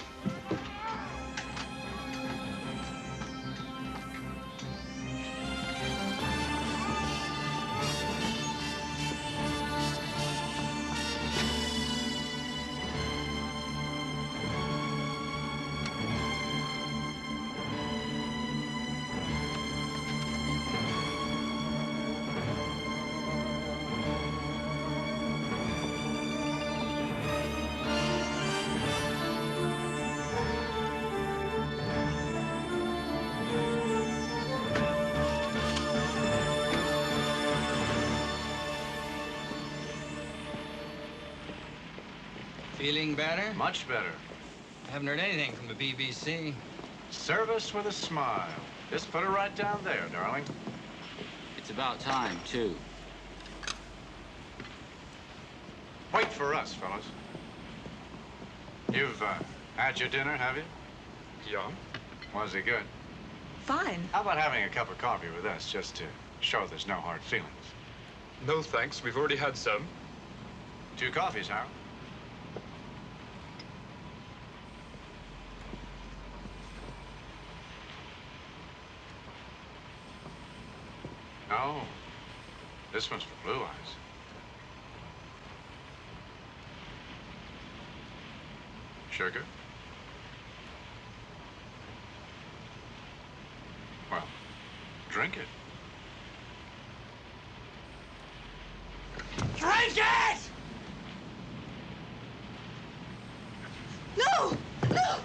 Feeling better? Much better. I haven't heard anything from the BBC. Service with a smile. Just put her right down there, darling. It's about time, too. Wait for us, fellas. You've had your dinner, have you? Yeah. Was it good? Fine. How about having a cup of coffee with us, just to show there's no hard feelings? No, thanks. We've already had some. 2 coffees, Harold. No. This one's for Blue Eyes. Sugar? Well, drink it. Drink it! No! No!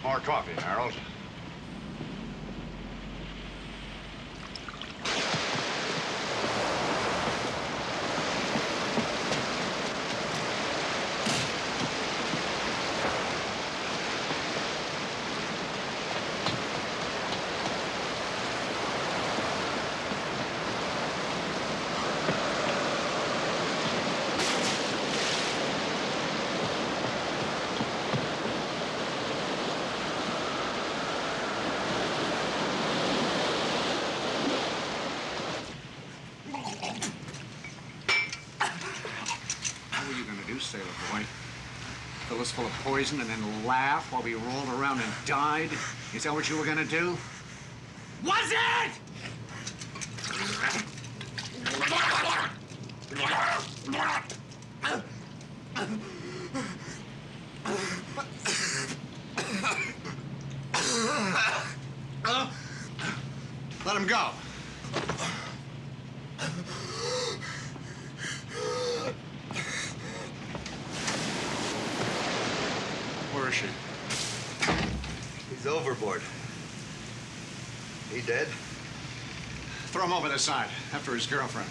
More coffee, Harold. Sailor boy. Fill us full of poison and then laugh while we rolled around and died? Is that what you were gonna do? Was it? Let him go. Where is she? He's overboard. He dead? Throw him over the side, after his girlfriend.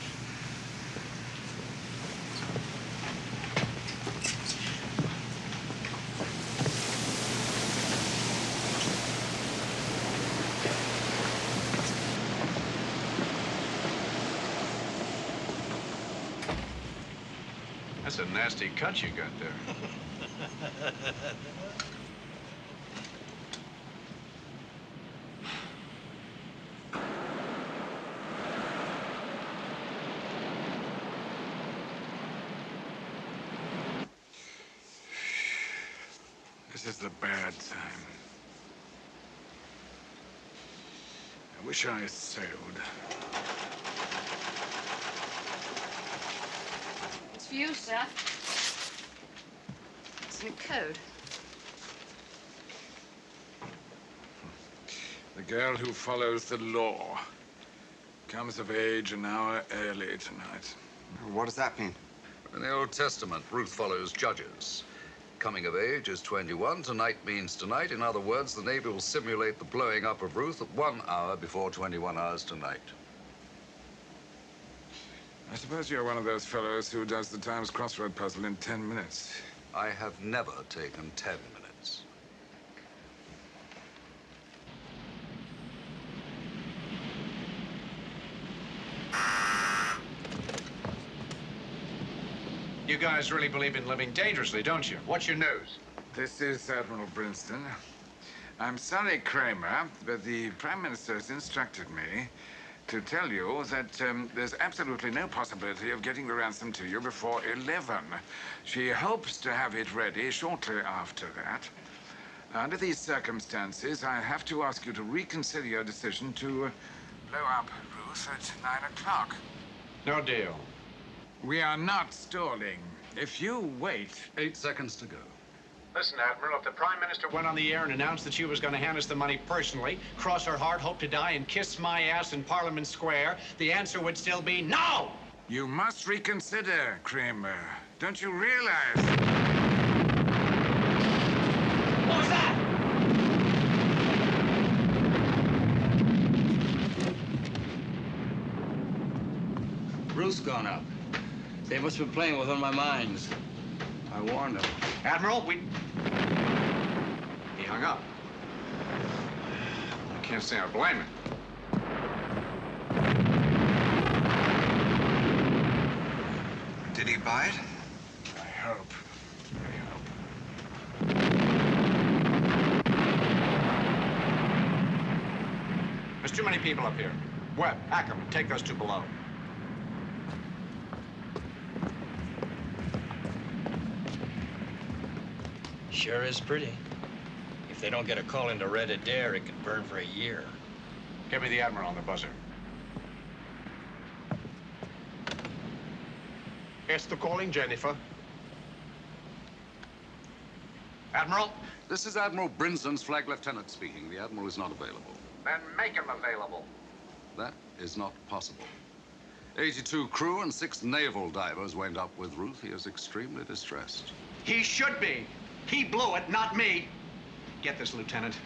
That's a nasty cut you got there. This is the bad time. I wish I sailed. It's for you, sir. It's in code. The girl who follows the law comes of age an hour early tonight. What does that mean? In the Old Testament, Ruth follows judges. Coming of age is 21. Tonight means tonight. In other words, the Navy will simulate the blowing up of Ruth at 1 hour before 21 hours tonight. I suppose you're one of those fellows who does the Times crossword puzzle in 10 minutes. I have never taken 10 minutes. You guys really believe in living dangerously, don't you? What's your news? This is Admiral Brinston. I'm sorry, Kramer, but the Prime Minister has instructed me to tell you that there's absolutely no possibility of getting the ransom to you before 11. She hopes to have it ready shortly after that. Under these circumstances, I have to ask you to reconsider your decision to blow up Ruth at 9 o'clock. No deal. We are not stalling. If you wait... 8 seconds to go. Listen, Admiral, if the Prime Minister went on the air and announced that she was going to hand us the money personally, cross her heart, hope to die, and kiss my ass in Parliament Square, the answer would still be no! You must reconsider, Kramer. Don't you realize... What was that? Ruth's gone up. They must have been playing with one of my mines. I warned them. Admiral, He hung up. I can't say I blame him. Did he buy it? I hope. There's too many people up here. Webb, Ackerman, take those two below. Sure is pretty. If they don't get a call into Red Adair, it could burn for a year. Give me the Admiral on the buzzer. Esther calling, Jennifer. Admiral? This is Admiral Brinsden's flag lieutenant speaking. The Admiral is not available. Then make him available. That is not possible. 82 crew and 6 naval divers went up with Ruth. He is extremely distressed. He should be. He blew it, not me. Get this, Lieutenant.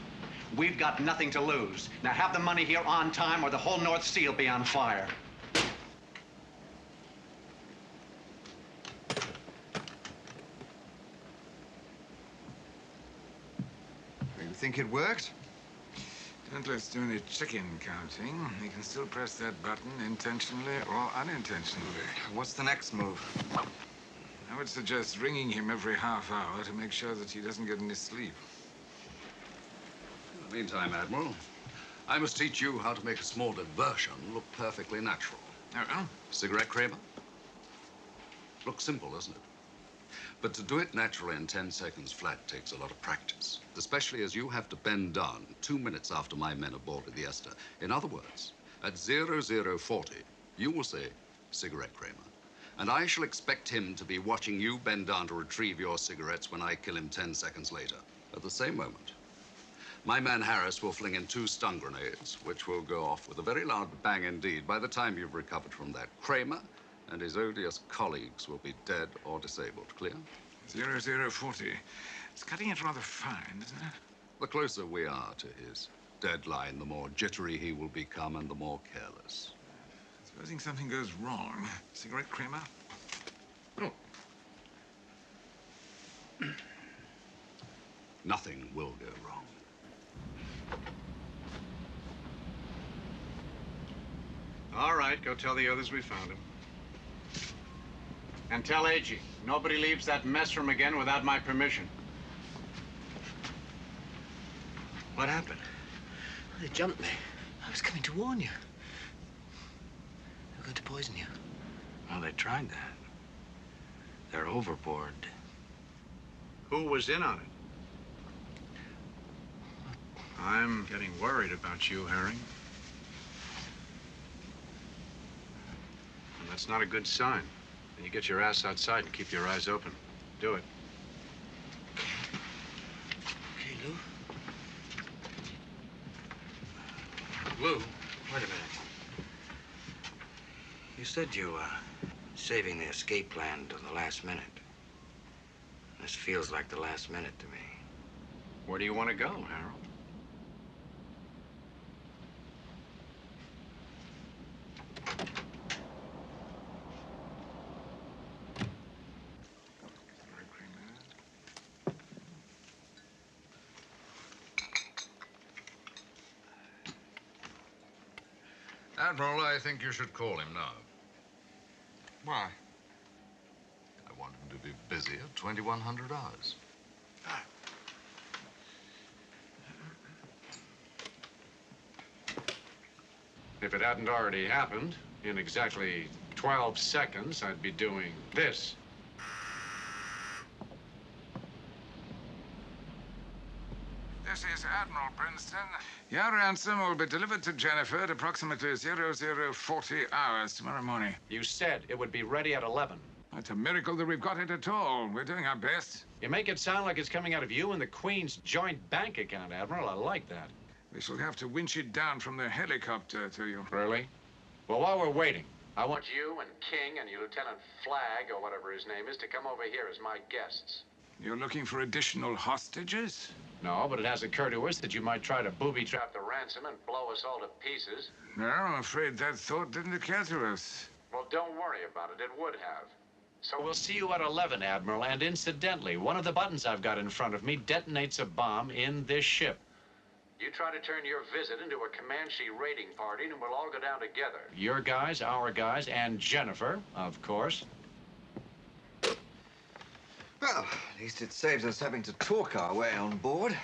We've got nothing to lose. Now have the money here on time or the whole North Sea will be on fire. You think it worked? Don't let's do any chicken counting. You can still press that button intentionally or unintentionally. What's the next move? I would suggest ringing him every half hour to make sure that he doesn't get any sleep. In the meantime, Admiral, I must teach you how to make a small diversion look perfectly natural. Oh? Cigarette, Kramer? Looks simple, doesn't it? But to do it naturally in 10 seconds flat takes a lot of practice, especially as you have to bend down 2 minutes after my men have boarded the Esther. In other words, at 0040, you will say, cigarette, Kramer. And I shall expect him to be watching you bend down to retrieve your cigarettes when I kill him 10 seconds later. At the same moment, my man Harris will fling in 2 stun grenades, which will go off with a very loud bang indeed. By the time you've recovered from that, Kramer and his odious colleagues will be dead or disabled. Clear? 0040. It's cutting it rather fine, isn't it? The closer we are to his deadline, the more jittery he will become and the more careless. Supposing something goes wrong. Cigarette, Kramer? Oh. Nothing will go wrong. All right, go tell the others we found him. And tell Agee, nobody leaves that mess room again without my permission. What happened? They jumped me. I was coming to warn you. They were going to poison you. Well, they tried that. They're overboard. Who was in on it? I'm getting worried about you, Herring. And that's not a good sign. And you get your ass outside and keep your eyes open. Do it. Okay, Lou. Lou? Wait a minute. You said you were saving the escape plan to the last minute. This feels like the last minute to me. Where do you want to go, Harold? Admiral, I think you should call him now. Why? I want him to be busy at 2100 hours. If it hadn't already happened, in exactly 12 seconds, I'd be doing this. This is Admiral Princeton. Your ransom will be delivered to Jennifer at approximately 0040 hours tomorrow morning. You said it would be ready at 11. It's a miracle that we've got it at all. We're doing our best. You make it sound like it's coming out of you and the Queen's joint bank account, Admiral. I like that. We shall have to winch it down from the helicopter to you. Really? Well, while we're waiting, I want you and King and your Lieutenant Flagg, or whatever his name is, to come over here as my guests. You're looking for additional hostages? No, but it has occurred to us that you might try to booby-trap the ransom and blow us all to pieces. No, I'm afraid that thought didn't occur to us. Well, don't worry about it. It would have. So we'll see you at 11, Admiral. And incidentally, one of the buttons I've got in front of me detonates a bomb in this ship. You try to turn your visit into a Comanche raiding party, and we'll all go down together. Your guys, our guys, and Jennifer, of course. Well, at least it saves us having to talk our way on board.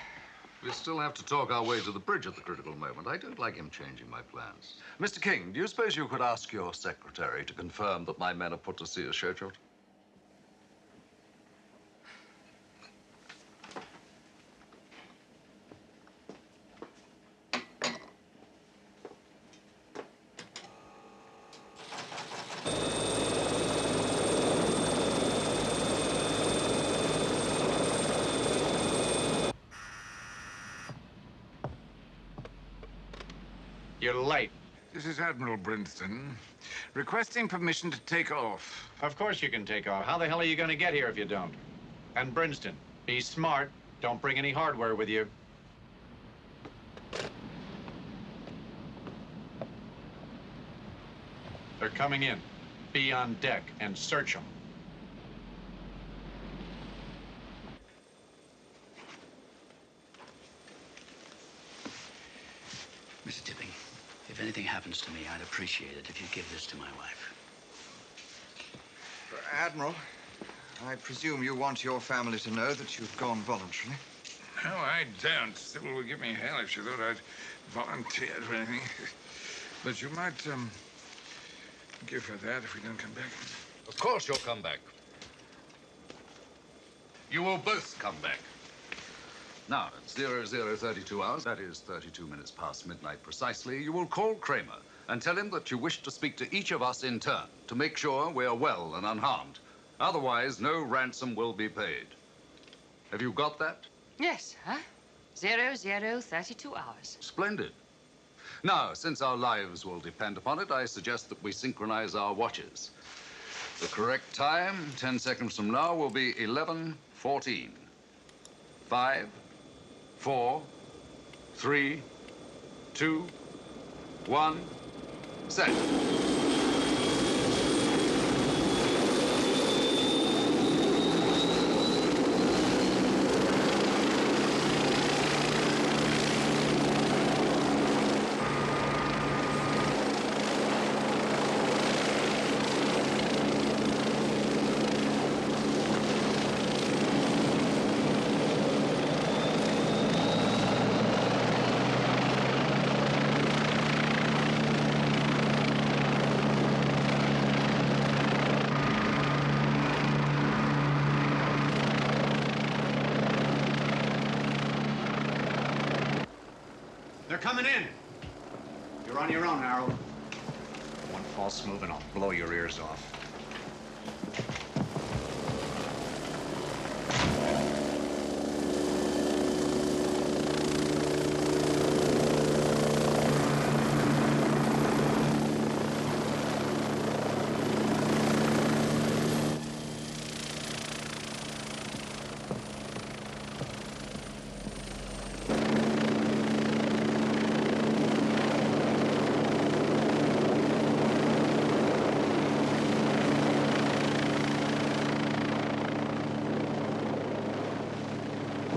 We still have to talk our way to the bridge at the critical moment. I don't like him changing my plans. Mr. King, do you suppose you could ask your secretary to confirm that my men are put to sea as scheduled? You're late. This is Admiral Princeton, requesting permission to take off. Of course you can take off. How the hell are you going to get here if you don't? And Princeton, be smart. Don't bring any hardware with you. They're coming in. Be on deck and search them. Mr. Tipping, if anything happens to me, I'd appreciate it if you'd give this to my wife. Admiral, I presume you want your family to know that you've gone voluntarily. No, I don't. Sybil would give me hell if she thought I'd volunteered for anything. But you might, give her that if we don't come back. Of course you'll come back. You will both come back. Now, at 0032 hours, that is 32 minutes past midnight precisely, you will call Kramer and tell him that you wish to speak to each of us in turn to make sure we are well and unharmed. Otherwise, no ransom will be paid. Have you got that? Yes, sir. 0032 hours. Splendid. Now, since our lives will depend upon it, I suggest that we synchronize our watches. The correct time, 10 seconds from now, will be 11:14. 5, 4, 3, 2, 1, set. They're coming in. You're on your own, Harold. One false move and I'll blow your ears off.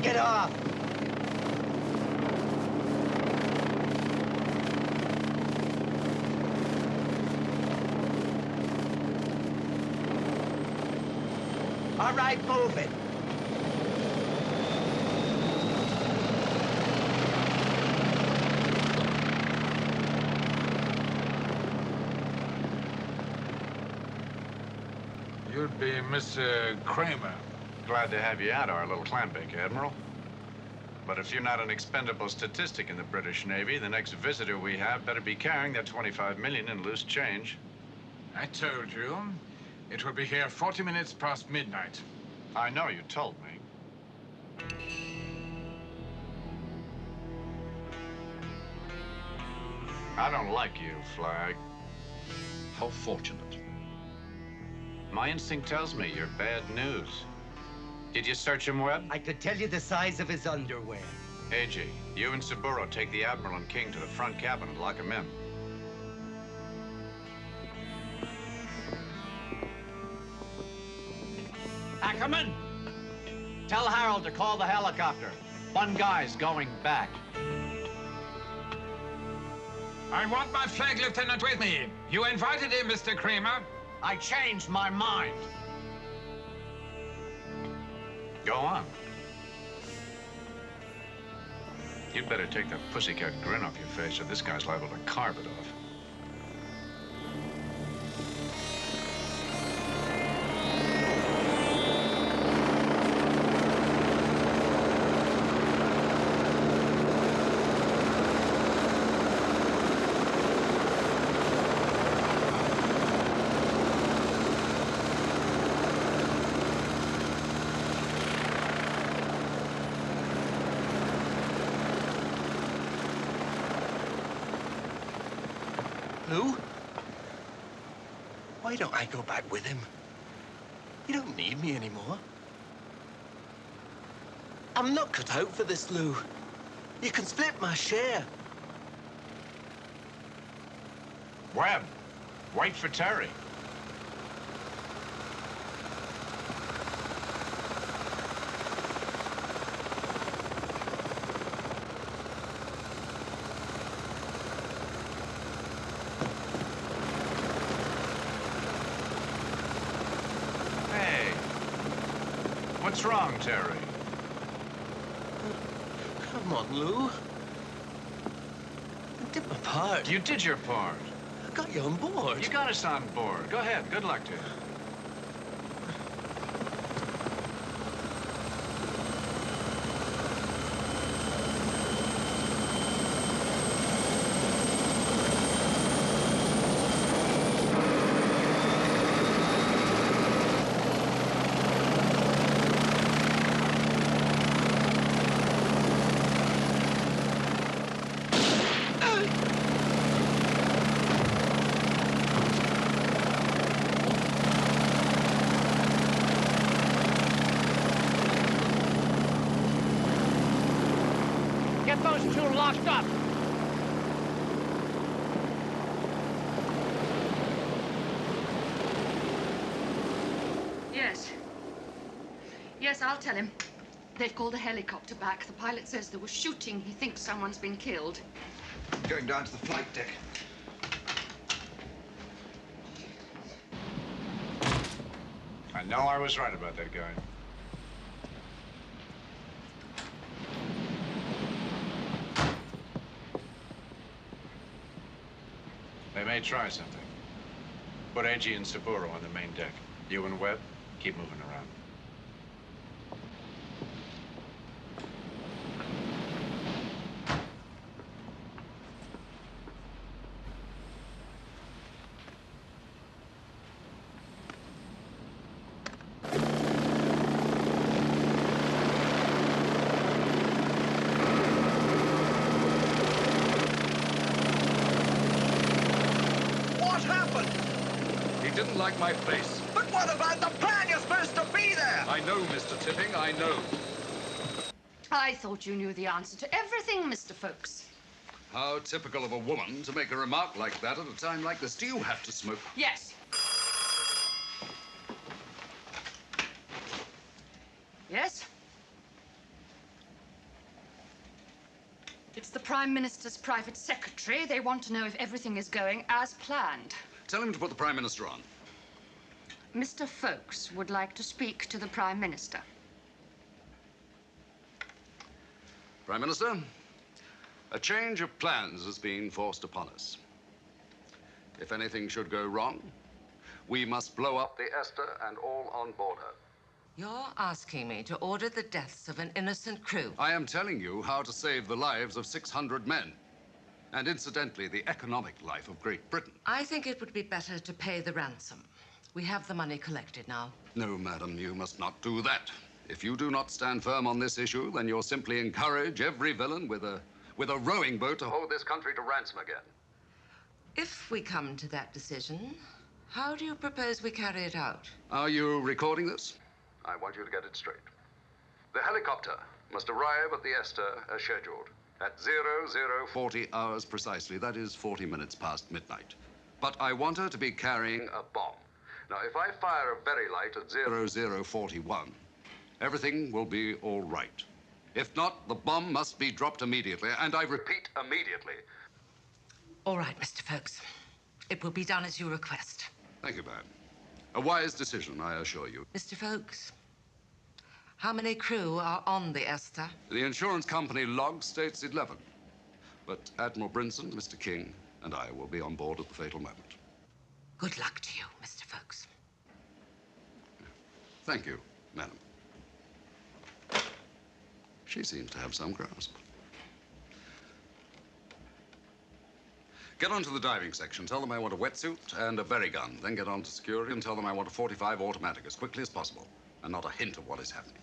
Get off! All right, move it. You'd be Mr. Kramer. Glad to have you at our little clambake, Admiral. But if you're not an expendable statistic in the British Navy, the next visitor we have better be carrying that 25 million in loose change. I told you. It will be here 40 minutes past midnight. I know you told me. I don't like you, Flag. How fortunate. My instinct tells me you're bad news. Did you search him, Webb? I could tell you the size of his underwear. AG, you and Saburo take the Admiral and King to the front cabin and lock him in. Ackerman! Tell Harold to call the helicopter. One guy's going back. I want my flag lieutenant with me. You invited him, Mr. Kramer. I changed my mind. Go on. You'd better take that pussycat grin off your face or this guy's liable to carve it off. Lou? Why don't I go back with him? You don't need me anymore. I'm not cut out for this, Lou. You can split my share. Webb, wait for Terry. What's wrong, Terry? Come on, Lou. I did my part. You did your part. I got you on board. You got us on board. Go ahead. Good luck to you. Get those two locked up. Yes. Yes, I'll tell him. They've called a helicopter back. The pilot says there was shooting. He thinks someone's been killed. Going down to the flight deck. I know I was right about that guy. They may try something. Put AG and Saburo on the main deck. You and Webb, keep moving around. like my face. But what about the plan? You're supposed to be there! I know, Mr. Tipping, I know. I thought you knew the answer to everything, Mr. Ffolkes. How typical of a woman to make a remark like that at a time like this. Do you have to smoke? Yes. Yes? It's the Prime Minister's private secretary. They want to know if everything is going as planned. Tell him to put the Prime Minister on. Mr. Ffolkes would like to speak to the Prime Minister. Prime Minister, a change of plans has been forced upon us. If anything should go wrong, we must blow up the Esther and all on board her. You're asking me to order the deaths of an innocent crew. I am telling you how to save the lives of 600 men. And incidentally, the economic life of Great Britain. I think it would be better to pay the ransom. We have the money collected now. No, madam, you must not do that. If you do not stand firm on this issue, then you'll simply encourage every villain with a rowing boat to hold this country to ransom again. If we come to that decision, how do you propose we carry it out? Are you recording this? I want you to get it straight. The helicopter must arrive at the Esther as scheduled at 0040 hours precisely. That is 40 minutes past midnight. But I want her to be carrying a bomb. Now, if I fire a berry light at 0041, everything will be all right. If not, the bomb must be dropped immediately, and I repeat, immediately. All right, Mr. Ffolkes. It will be done as you request. Thank you, ma'am. A wise decision, I assure you. Mr. Ffolkes, how many crew are on the Esther? The insurance company log states 11. But Admiral Brinson, Mr. King, and I will be on board at the fatal moment. Good luck to you, Mr. Ffolkes. Thank you, madam. She seems to have some grasp. Get onto the diving section. Tell them I want a wetsuit and a berry gun. Then get on to security and tell them I want a .45 automatic as quickly as possible. And not a hint of what is happening.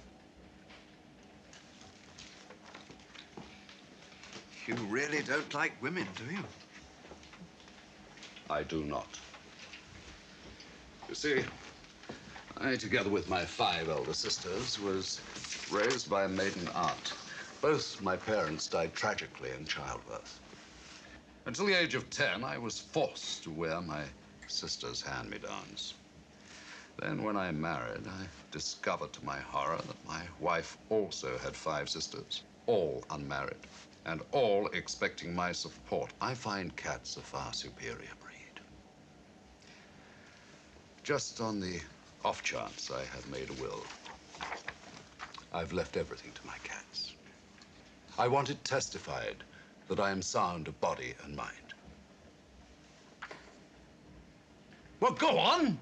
You really don't like women, do you? I do not. You see, I, together with my 5 elder sisters, was raised by a maiden aunt. Both my parents died tragically in childbirth. Until the age of 10, I was forced to wear my sister's hand-me-downs. Then, when I married, I discovered to my horror that my wife also had 5 sisters, all unmarried, and all expecting my support. I find cats a far superior breed. Just on the off chance I have made a will, I've left everything to my cats. I want it testified that I am sound of body and mind. Well, go on!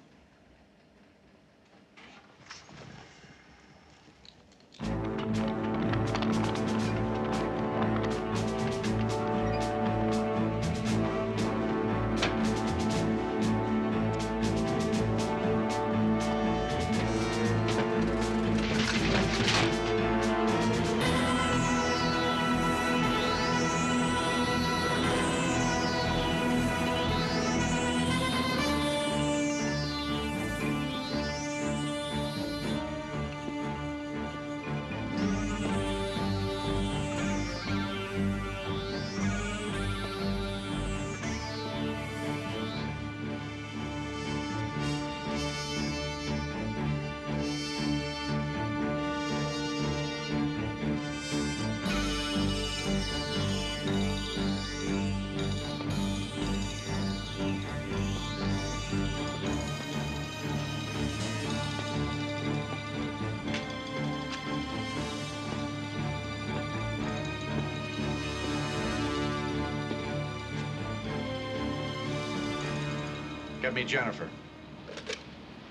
Get me Jennifer.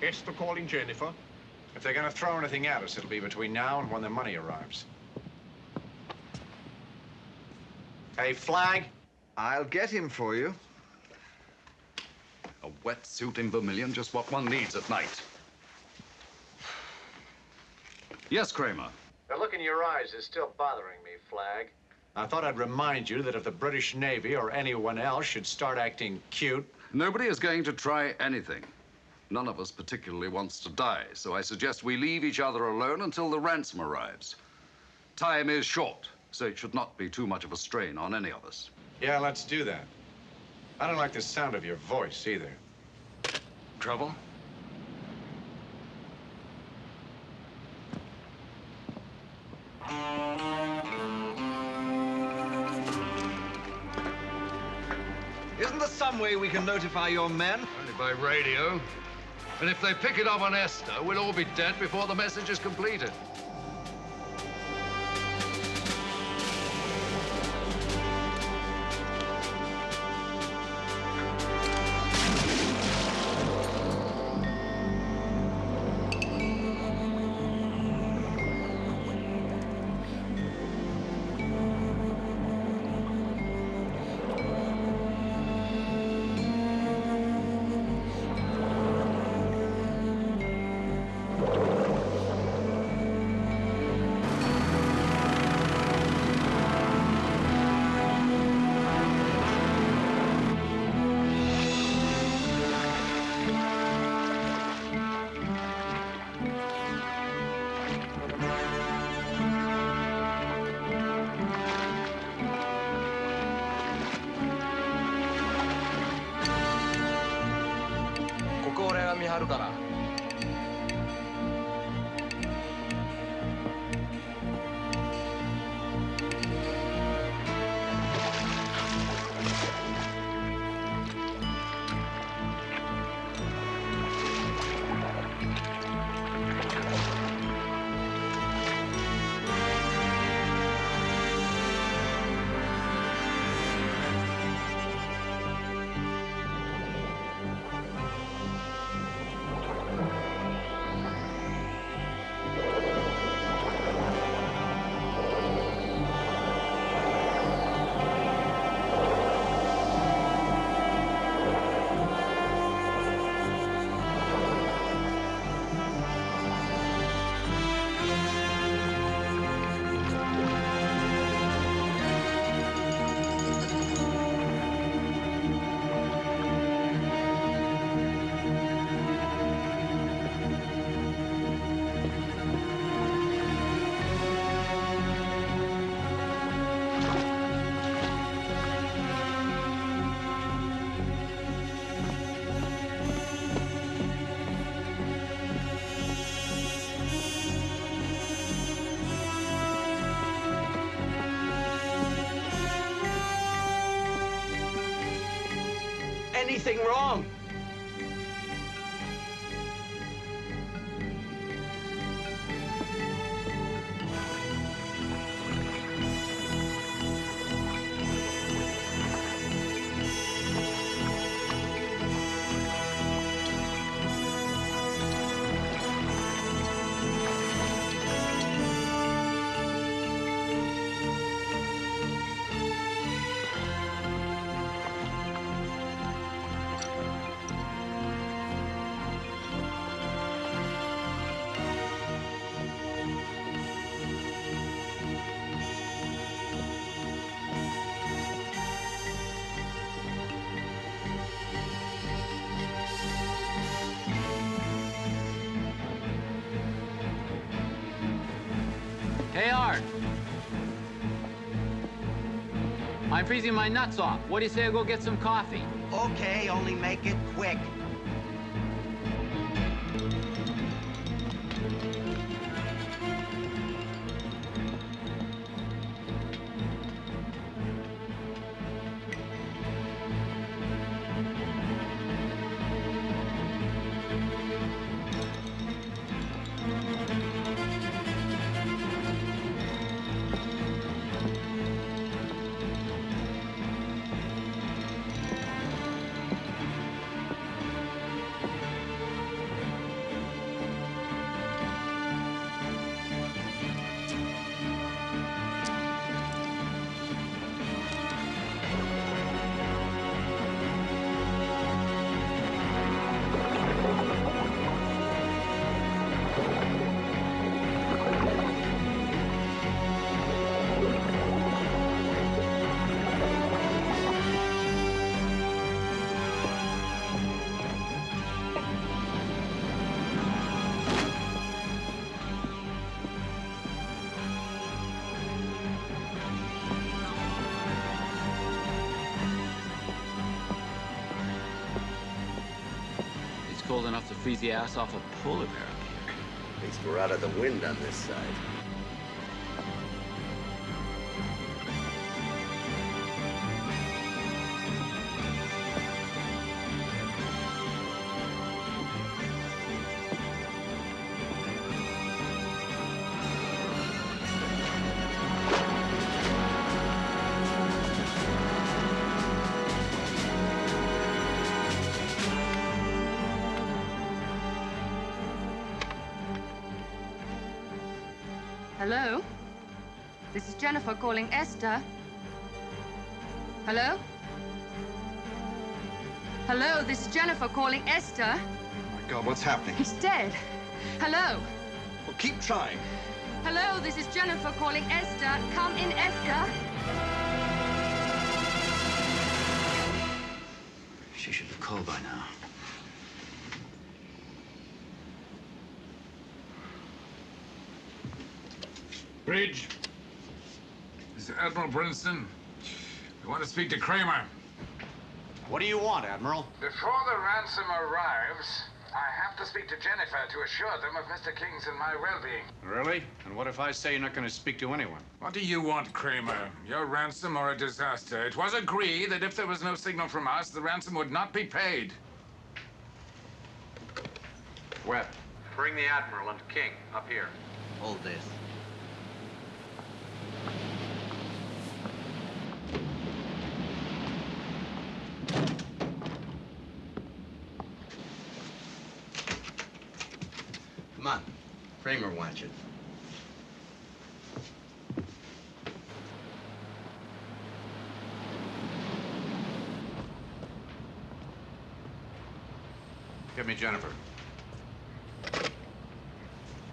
Esther calling Jennifer. If they're going to throw anything at us, it'll be between now and when the money arrives. Hey, Flag. I'll get him for you. A wetsuit in vermilion, just what one needs at night. Yes, Kramer. The look in your eyes is still bothering me, Flag. I thought I'd remind you that if the British Navy or anyone else should start acting cute... Nobody is going to try anything. None of us particularly wants to die, so I suggest we leave each other alone until the ransom arrives. Time is short, so it should not be too much of a strain on any of us. Yeah, let's do that. I don't like the sound of your voice either. Trouble? Isn't there some way we can notify your men? Only by radio. And if they pick it up on Esther, we'll all be dead before the message is completed. Anything wrong? Hey, Art. I'm freezing my nuts off. What do you say I go get some coffee? Okay, only make it quick. cold enough to freeze the ass off a polar bear up here. At least we're out of the wind on this side. Hello? This is Jennifer calling Esther. Hello? Hello, this is Jennifer calling Esther. Oh, my God, what's happening? He's dead. Hello? Well, keep trying. Hello, this is Jennifer calling Esther. Come in, Esther. She should have called by now. Bridge. This is Admiral Brinston. We want to speak to Kramer. What do you want, Admiral? Before the ransom arrives, I have to speak to Jennifer to assure them of Mr. King's and my well-being. Really? And what if I say you're not going to speak to anyone? What do you want, Kramer? Your ransom or a disaster? It was agreed that if there was no signal from us, the ransom would not be paid. Webb, bring the Admiral and King up here. Hold this. Come on. Kramer wants you. Give me Jennifer.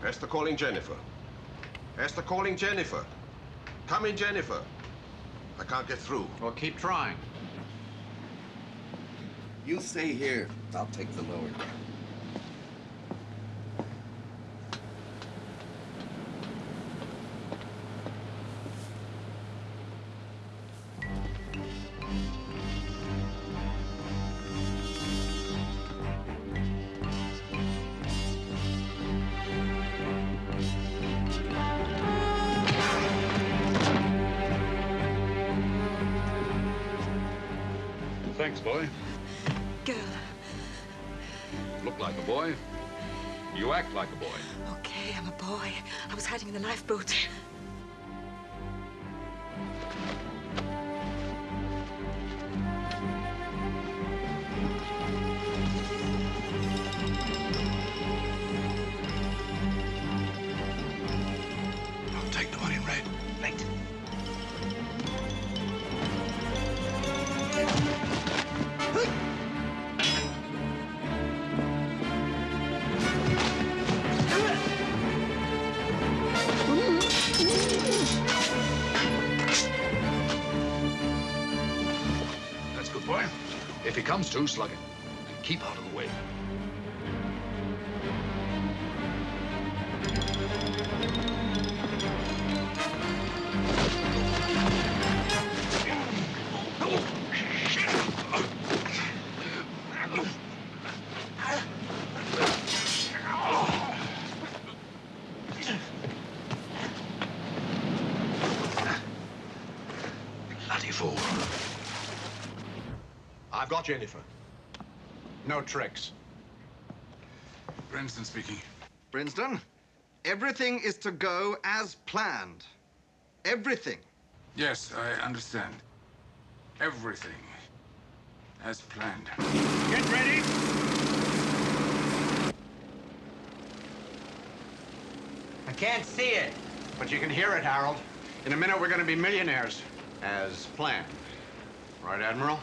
Esther calling Jennifer. Esther calling Jennifer. Come in, Jennifer. I can't get through. Well, keep trying. You stay here. I'll take the lower deck. Thanks, boy. Girl. Look like a boy. You act like a boy. Okay, I'm a boy. I was hiding in the lifeboat. Don't take the one in red. Right. That's good, boy. If he comes to, slug him. And keep out of the way. Bloody fool. I've got Jennifer. No tricks. Brinston speaking. Brinston, everything is to go as planned. Everything. Yes, I understand. Everything as planned. Get ready. I can't see it. But you can hear it, Harold. In a minute, we're going to be millionaires. As planned. Right, Admiral?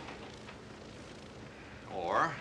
Or...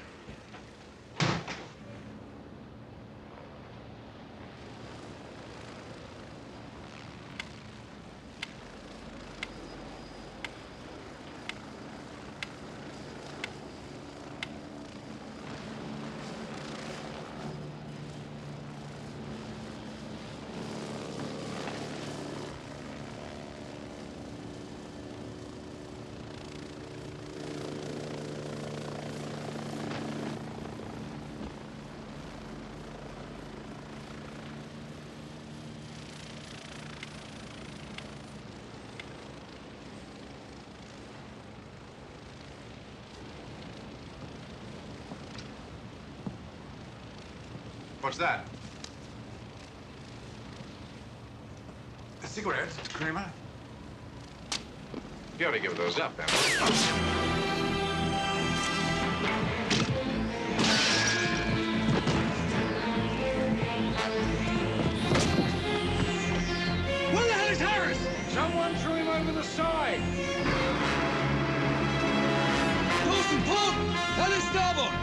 What's that? A cigarette, Kramer? You ought to give those up, then. Someone threw him over the side! Dawson, pull! Hell is starboard!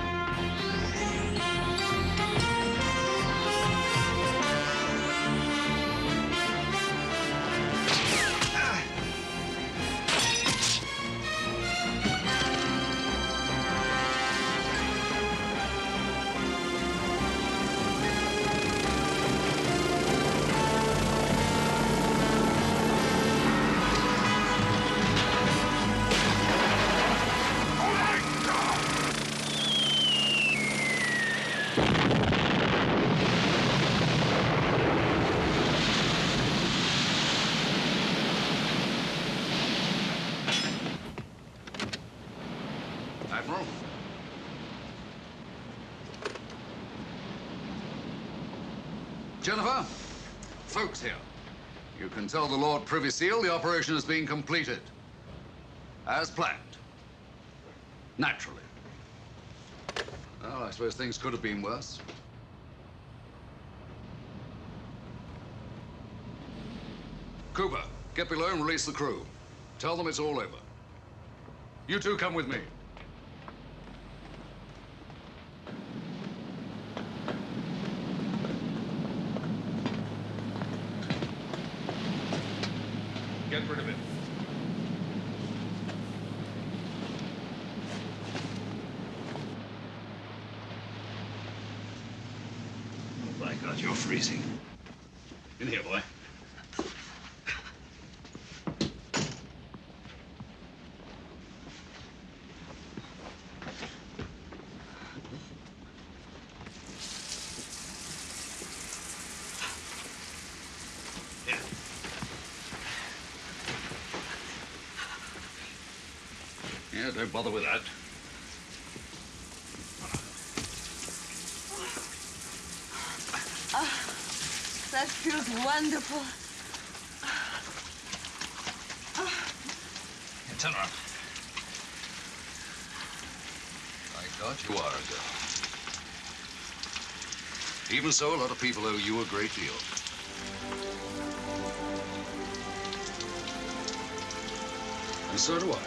Admiral? Jennifer? Ffolkes here. You can tell the Lord Privy Seal the operation has been completed. As planned. Naturally. Well, I suppose things could have been worse. Cooper, get below and release the crew. Tell them it's all over. You two come with me. Get rid of it. Oh, my God, you're freezing. In here, boy. Yeah, don't bother with that. Ah, that feels wonderful. Yeah, turn around. My God, you are a girl. Even so, a lot of people owe you a great deal. And so do I.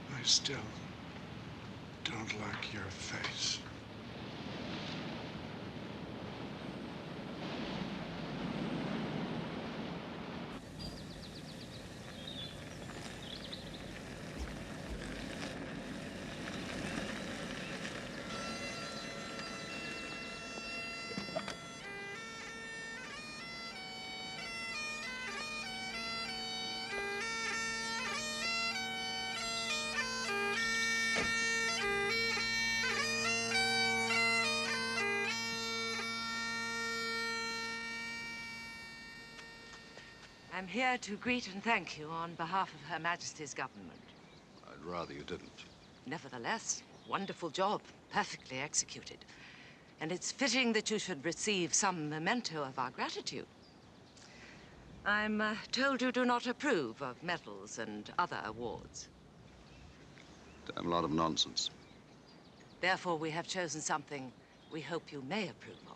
I still don't like your face. I'm here to greet and thank you on behalf of Her Majesty's government. I'd rather you didn't. Nevertheless, wonderful job, perfectly executed. And it's fitting that you should receive some memento of our gratitude. I'm told you do not approve of medals and other awards. Damn lot of nonsense. Therefore, we have chosen something we hope you may approve of.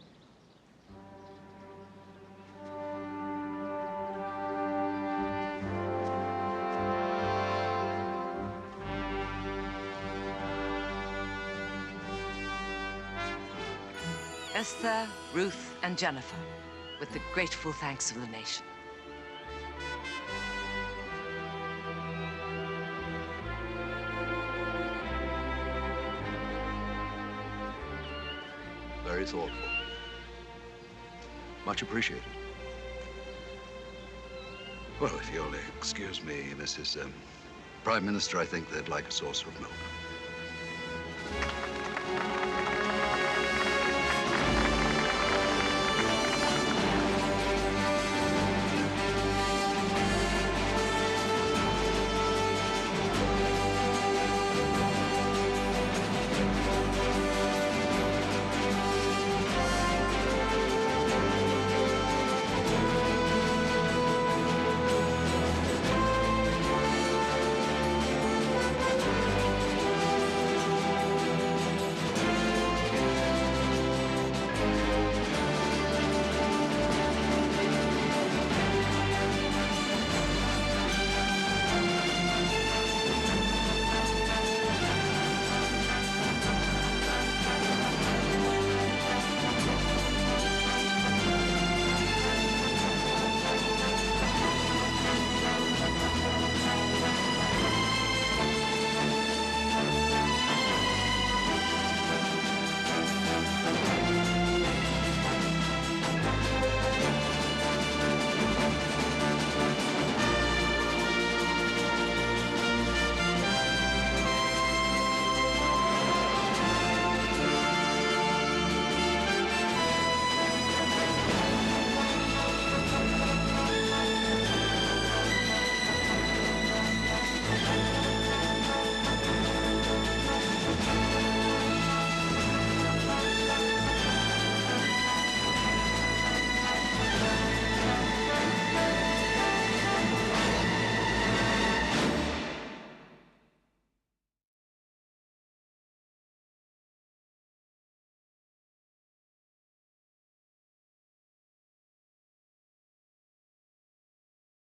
Esther, Ruth, and Jennifer, with the grateful thanks of the nation. Very thoughtful. Much appreciated. Well, if you'll excuse me, Mrs. Prime Minister, I think they'd like a saucer of milk.